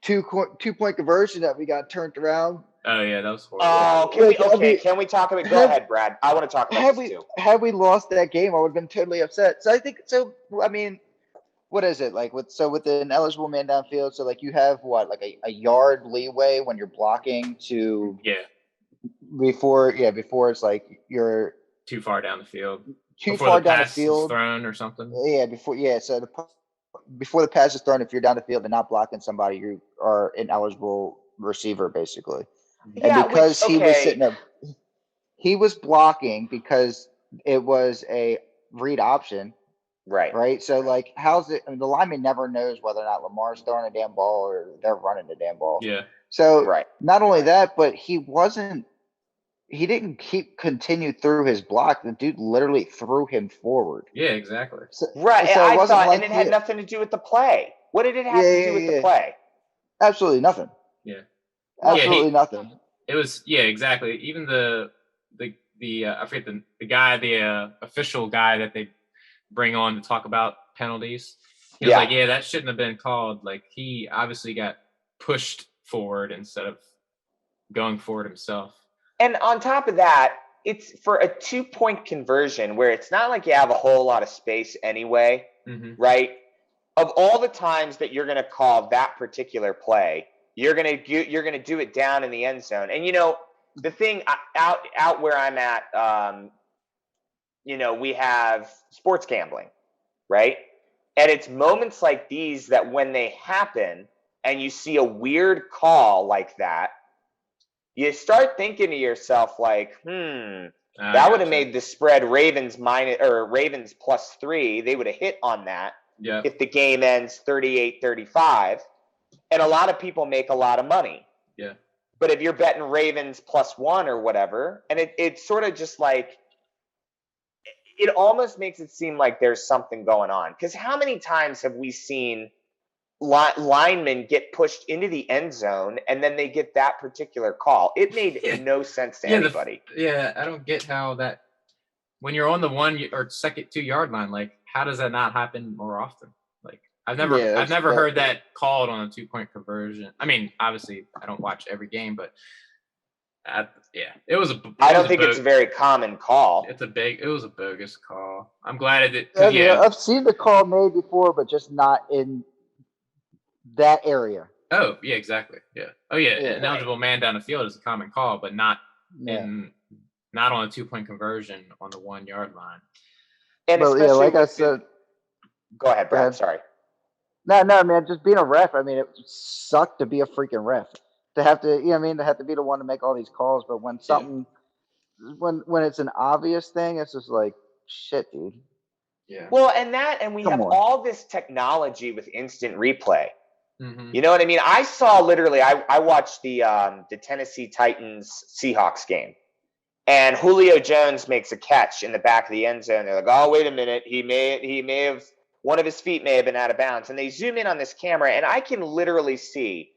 Speaker 3: 2-point conversion that we got turned around.
Speaker 2: Oh yeah, that was horrible.
Speaker 1: Can we talk about it? Go ahead, Brad. I want to talk about this too.
Speaker 3: Had we lost that game, I would have been totally upset. So I think I mean, what is it like with an eligible man downfield? So like you have what, like a yard leeway when you're blocking to before it's like you're
Speaker 2: too far down the field.
Speaker 3: Too
Speaker 2: before
Speaker 3: far
Speaker 2: the
Speaker 3: down the
Speaker 2: pass
Speaker 3: field.
Speaker 2: is thrown or something.
Speaker 3: Yeah, so before the pass is thrown, if you're down the field and not blocking somebody, you are an eligible receiver, basically.
Speaker 1: Yeah,
Speaker 3: and because
Speaker 1: he
Speaker 3: was sitting up, he was blocking because it was a read option. Right. So like, how's it? I mean, the lineman never knows whether or not Lamar's throwing a damn ball or they're running the damn ball.
Speaker 2: Yeah.
Speaker 3: So not only that, but he didn't continue through his block. The dude literally threw him forward.
Speaker 2: Yeah, exactly.
Speaker 1: So I thought, like, and it had nothing to do with the play. What did it have to do with the play?
Speaker 3: Absolutely nothing.
Speaker 2: Yeah.
Speaker 3: Absolutely nothing.
Speaker 2: It was exactly. Even the I forget the guy, the official guy that they bring on to talk about penalties. He was like, that shouldn't have been called. Like, he obviously got pushed forward instead of going forward himself.
Speaker 1: And on top of that, it's for a 2-point conversion where it's not like you have a whole lot of space anyway, right? Of all the times that you're going to call that particular play, you're going to do it down in the end zone. And the thing out where I'm at, we have sports gambling, right? And it's moments like these that when they happen and you see a weird call like that, you start thinking to yourself like, that would have made the spread Ravens +3. They would have hit on that if the game ends 38-35. And a lot of people make a lot of money.
Speaker 2: Yeah.
Speaker 1: But if you're betting Ravens +1 or whatever, and it's sort of just like, it almost makes it seem like there's something going on. Because how many times have we seen linemen get pushed into the end zone and then they get that particular call? It made no sense to anybody.
Speaker 2: I don't get how that, when you're on the 1 or second 2-yard line, like, how does that not happen more often? Like, I've never heard that called on a 2-point conversion. I mean, obviously I don't watch every game, but it was I
Speaker 1: don't think it's a very common call.
Speaker 2: It was a bogus call. I'm glad it
Speaker 3: I've seen the call made before, but just not in that area.
Speaker 2: Oh, yeah, exactly. Yeah. Oh, yeah. An eligible man down the field is a common call, but not on a 2-point conversion on the 1-yard line.
Speaker 1: And especially like I said, go ahead, Brad. Sorry.
Speaker 3: No, man. Just being a ref. I mean, it sucked to be a freaking ref. To have to, to have to be the one to make all these calls. But when something, when it's an obvious thing, it's just like, shit, dude.
Speaker 1: Yeah. Well, and we have all this technology with instant replay. Mm-hmm. You know what I mean? I saw literally, I watched the Tennessee Titans Seahawks game, and Julio Jones makes a catch in the back of the end zone. They're like, oh, wait a minute. He may have, one of his feet may have been out of bounds. And they zoom in on this camera, and I can literally see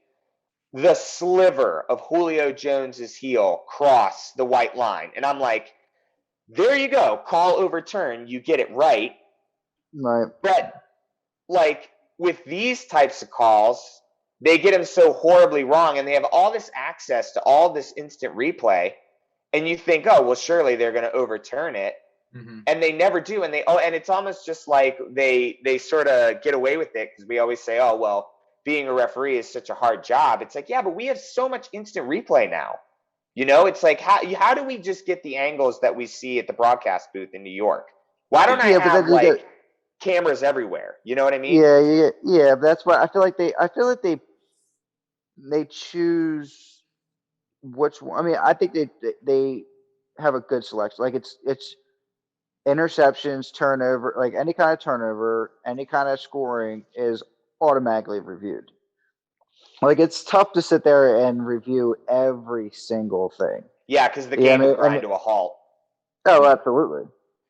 Speaker 1: the sliver of Julio Jones's heel cross the white line. And I'm like, there you go. Call overturned. You get it right.
Speaker 3: Right.
Speaker 1: But like with these types of calls, they get them so horribly wrong, and they have all this access to all this instant replay. And you think, oh, well, surely they're going to overturn it. Mm-hmm. And they never do. And and it's almost just like they sort of get away with it, because we always say, oh, well, being a referee is such a hard job. It's like, yeah, but we have so much instant replay now. It's like, how do we just get the angles that we see at the broadcast booth in New York? Why don't I have cameras everywhere? You know what I mean?
Speaker 3: Yeah. That's why I feel like they choose which one. I mean, I think they have a good selection. Like it's interceptions, turnover, like any kind of turnover, any kind of scoring is automatically reviewed. Like, it's tough to sit there and review every single thing.
Speaker 1: Yeah, because the game would grind to a halt.
Speaker 3: Oh, absolutely.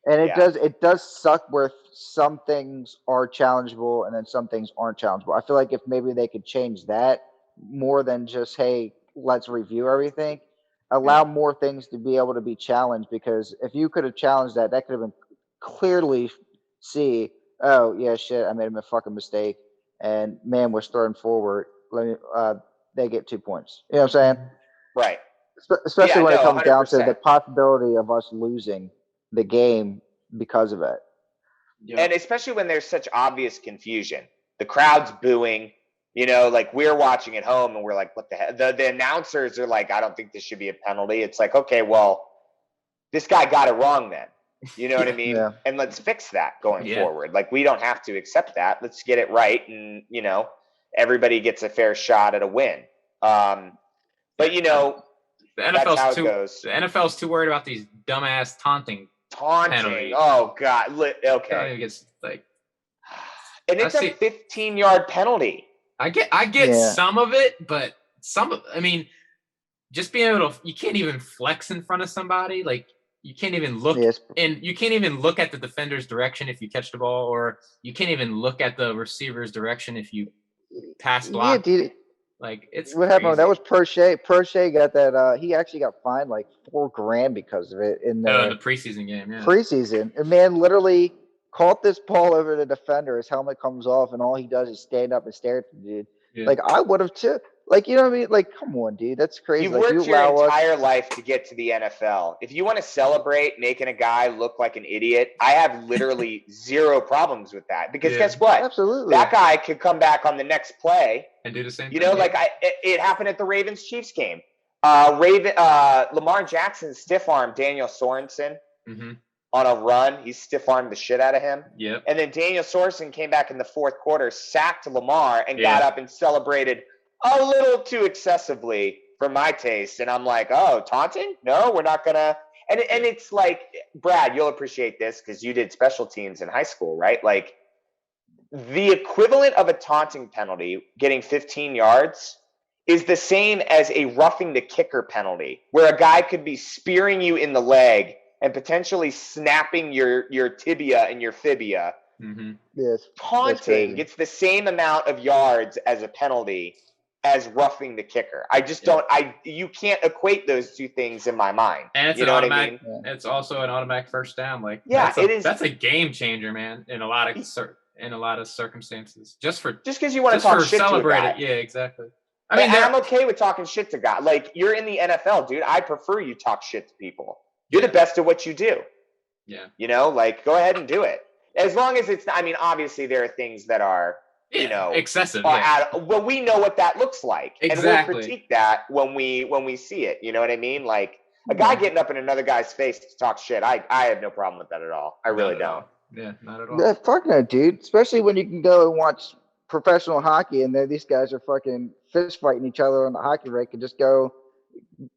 Speaker 3: And it does suck where some things are challengeable and then some things aren't challengeable. I feel like if maybe they could change that more than just, hey, let's review everything, allow more things to be able to be challenged, because if you could have challenged that could have been clearly see, oh, yeah, shit, I made a fucking mistake, and man was thrown forward. They get 2 points. You know what I'm saying?
Speaker 1: Right.
Speaker 3: Especially when it comes 100%. Down to the possibility of us losing the game because of it.
Speaker 1: And especially when there's such obvious confusion. The crowd's booing, like we're watching at home and we're like, what the hell? The announcers are like, I don't think this should be a penalty. It's like, okay, well, this guy got it wrong then. You know what I mean? Yeah. And let's fix that going forward. Like, we don't have to accept that. Let's get it right. And, everybody gets a fair shot at a win. But,
Speaker 2: the
Speaker 1: NFL's goes.
Speaker 2: The NFL's too worried about these dumbass taunting penalties.
Speaker 1: Oh, God. Okay.
Speaker 2: It's like,
Speaker 1: and it's a 15-yard penalty.
Speaker 2: I get some of it, but just being able to, you can't even flex in front of somebody. Like, you can't even look and you can't even look at the defender's direction if you catch the ball, or you can't even look at the receiver's direction if you pass block.
Speaker 3: Yeah, dude.
Speaker 2: Like, it's
Speaker 3: what happened? That was Prochet. Prochet got that. He actually got fined like $4,000 because of it in
Speaker 2: the preseason game. Yeah.
Speaker 3: Preseason, and man, literally caught this ball over the defender. His helmet comes off, and all he does is stand up and stare at the dude. Yeah. Like, I would have too. Like, you know what I mean? Like, come on, dude. That's crazy.
Speaker 1: You've worked your entire life to get to the NFL. If you want to celebrate making a guy look like an idiot, I have literally zero problems with that. Because guess what?
Speaker 3: Absolutely.
Speaker 1: That guy could come back on the next play
Speaker 2: and do the same
Speaker 1: thing. It happened at the Ravens-Chiefs game. Lamar Jackson stiff-armed Daniel Sorensen on a run. He stiff-armed the shit out of him.
Speaker 2: Yep.
Speaker 1: And then Daniel Sorensen came back in the fourth quarter, sacked Lamar, and got up and celebrated a little too excessively for my taste. And I'm like, oh, taunting? No, we're not going to. And it's like, Brad, you'll appreciate this because you did special teams in high school, right? Like, the equivalent of a taunting penalty, getting 15 yards, is the same as a roughing the kicker penalty, where a guy could be spearing you in the leg and potentially snapping your tibia and your fibia.
Speaker 2: Mm-hmm.
Speaker 3: Yes.
Speaker 1: Taunting gets the same amount of yards as a penalty as roughing the kicker. I just don't. You can't equate those two things in my mind.
Speaker 2: And it's
Speaker 1: you know what I mean?
Speaker 2: It's also an automatic first down. Like,
Speaker 1: it is.
Speaker 2: That's a game changer, man. In a lot of circumstances, just
Speaker 1: because you want to talk shit to a guy.
Speaker 2: Yeah, exactly.
Speaker 1: I mean, I'm okay with talking shit to guys. Like, you're in the NFL, dude. I prefer you talk shit to people. You're the best at what you do.
Speaker 2: Yeah.
Speaker 1: Go ahead and do it. As long as it's. I mean, obviously there are things that are.
Speaker 2: Excessive.
Speaker 1: Well, we know what that looks like,
Speaker 2: exactly.
Speaker 1: And we'll critique that when we see it. You know what I mean? Like, a guy getting up in another guy's face to talk shit. I have no problem with that at all. I really don't.
Speaker 2: Yeah, not at all.
Speaker 3: Yeah, fuck no, dude. Especially when you can go and watch professional hockey, and then these guys are fucking fist fighting each other on the hockey rink, and just go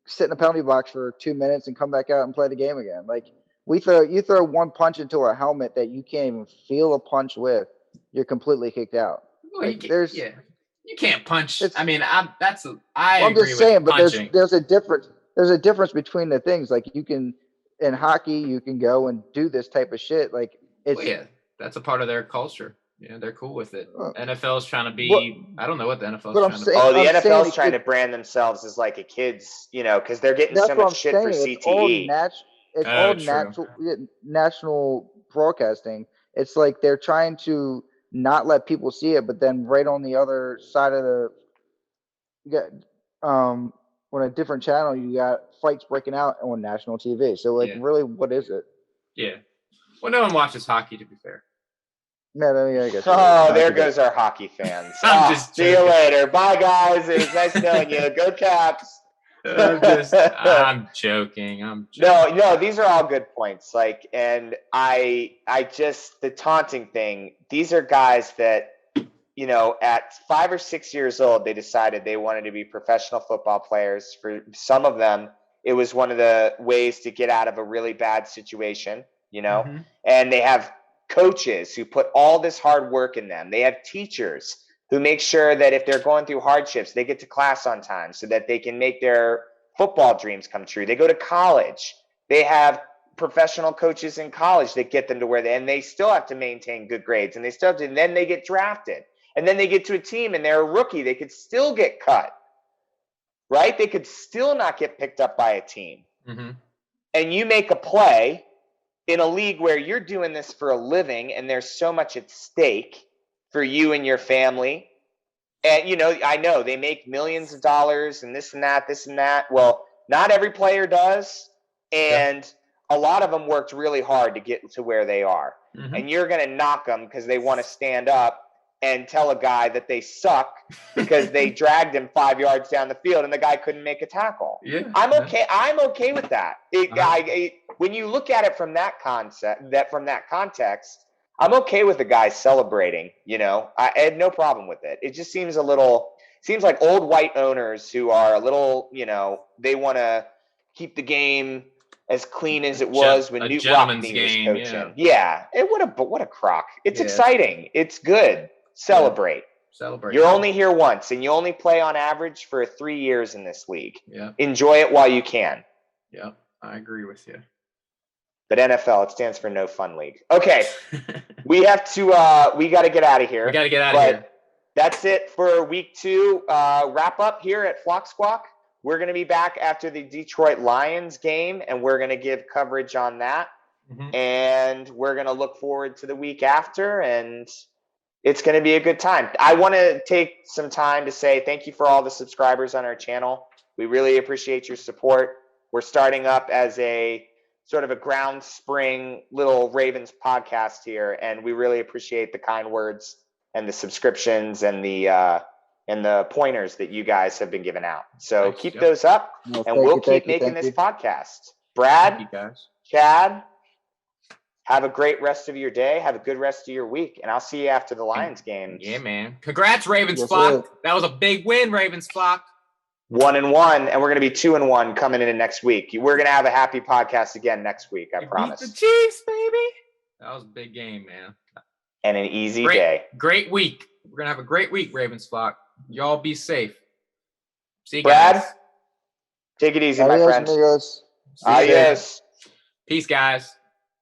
Speaker 3: sit in the penalty box for 2 minutes and come back out and play the game again. Like, you throw one punch into a helmet that you can't even feel a punch with, you're completely kicked out.
Speaker 2: Well,
Speaker 3: like,
Speaker 2: you can't punch. I mean, I'm
Speaker 3: agree
Speaker 2: just saying,
Speaker 3: but there's a difference. There's a difference between the things. Like, you can in hockey, you can go and do this type of shit. Like, it's
Speaker 2: that's a part of their culture. Yeah, they're cool with it. NFL is trying to be. I don't know what the NFL is trying to be.
Speaker 1: The NFL is trying to brand themselves as like a kids, because they're getting so much shit for CTE.
Speaker 3: It's all national broadcasting. It's like they're trying to not let people see it, but then right on the other side of on a different channel, you got fights breaking out on national TV. So, like, really, what is it?
Speaker 2: Yeah. Well, no one watches hockey, to be fair.
Speaker 3: No, I guess.
Speaker 1: Oh, there goes our hockey fans. See you later. Bye, guys. It was nice knowing you. Go Caps.
Speaker 2: I'm joking.
Speaker 1: No, these are all good points. Like, and I just, the taunting thing, these are guys that, at 5 or 6 years old, they decided they wanted to be professional football players. For some of them, it was one of the ways to get out of a really bad situation,
Speaker 2: Mm-hmm.
Speaker 1: And they have coaches who put all this hard work in them. They have teachers who make sure that if they're going through hardships, they get to class on time so that they can make their football dreams come true. They go to college. They have professional coaches in college that get them to where and they still have to maintain good grades, and and then they get drafted, and then they get to a team and they're a rookie. They could still get cut, right? They could still not get picked up by a team.
Speaker 2: Mm-hmm.
Speaker 1: And you make a play in a league where you're doing this for a living and there's so much at stake for you and your family. And, I know they make millions of dollars and this and that. Well, not every player does. And a lot of them worked really hard to get to where they are. and you're going to knock them because they want to stand up and tell a guy that they suck because they dragged him 5 yards down the field and the guy couldn't make a tackle.
Speaker 2: Yeah,
Speaker 1: I'm okay. I'm okay with that. When you look at it from that context, I'm okay with the guy celebrating. I had no problem with it. It just seems like old white owners who are a little, they want to keep the game as clean as it was when Newt Rockne was coaching. Yeah. What a crock. It's exciting. It's good. Celebrate. You're only here once, and you only play on average for 3 years in this league.
Speaker 2: Yeah.
Speaker 1: Enjoy it while you can.
Speaker 2: Yeah, I agree with you.
Speaker 1: But NFL, it stands for No Fun League. Okay. we got to get out of here.
Speaker 2: We got to get out of here.
Speaker 1: That's it for week 2 wrap up here at Flock Squawk. We're going to be back after the Detroit Lions game, and we're going to give coverage on that. And we're going to look forward to the week after, and it's going to be a good time. I want to take some time to say thank you for all the subscribers on our channel. We really appreciate your support. We're starting up as a sort of a ground spring little Ravens podcast here, and we really appreciate the kind words and the subscriptions and the pointers that you guys have been giving out. So keep those up, and we'll keep making this podcast. Brad, Chad, have a great rest of your day. Have a good rest of your week, and I'll see you after the Lions game.
Speaker 2: Yeah, man. Congrats, Ravens Flock. That was a big win, Ravens Flock.
Speaker 1: 1-1, and we're going to be 2-1 coming into next week. We're going to have a happy podcast again next week, I promise.
Speaker 2: Beat the Chiefs, baby. That was a big game, man.
Speaker 1: And an easy day.
Speaker 2: Great week. We're going to have a great week, Ravens Flock. Y'all be safe. See you
Speaker 1: Brad,
Speaker 2: guys.
Speaker 1: Take it easy, my friend.
Speaker 3: Amigos.
Speaker 1: Adios.
Speaker 2: Peace, guys.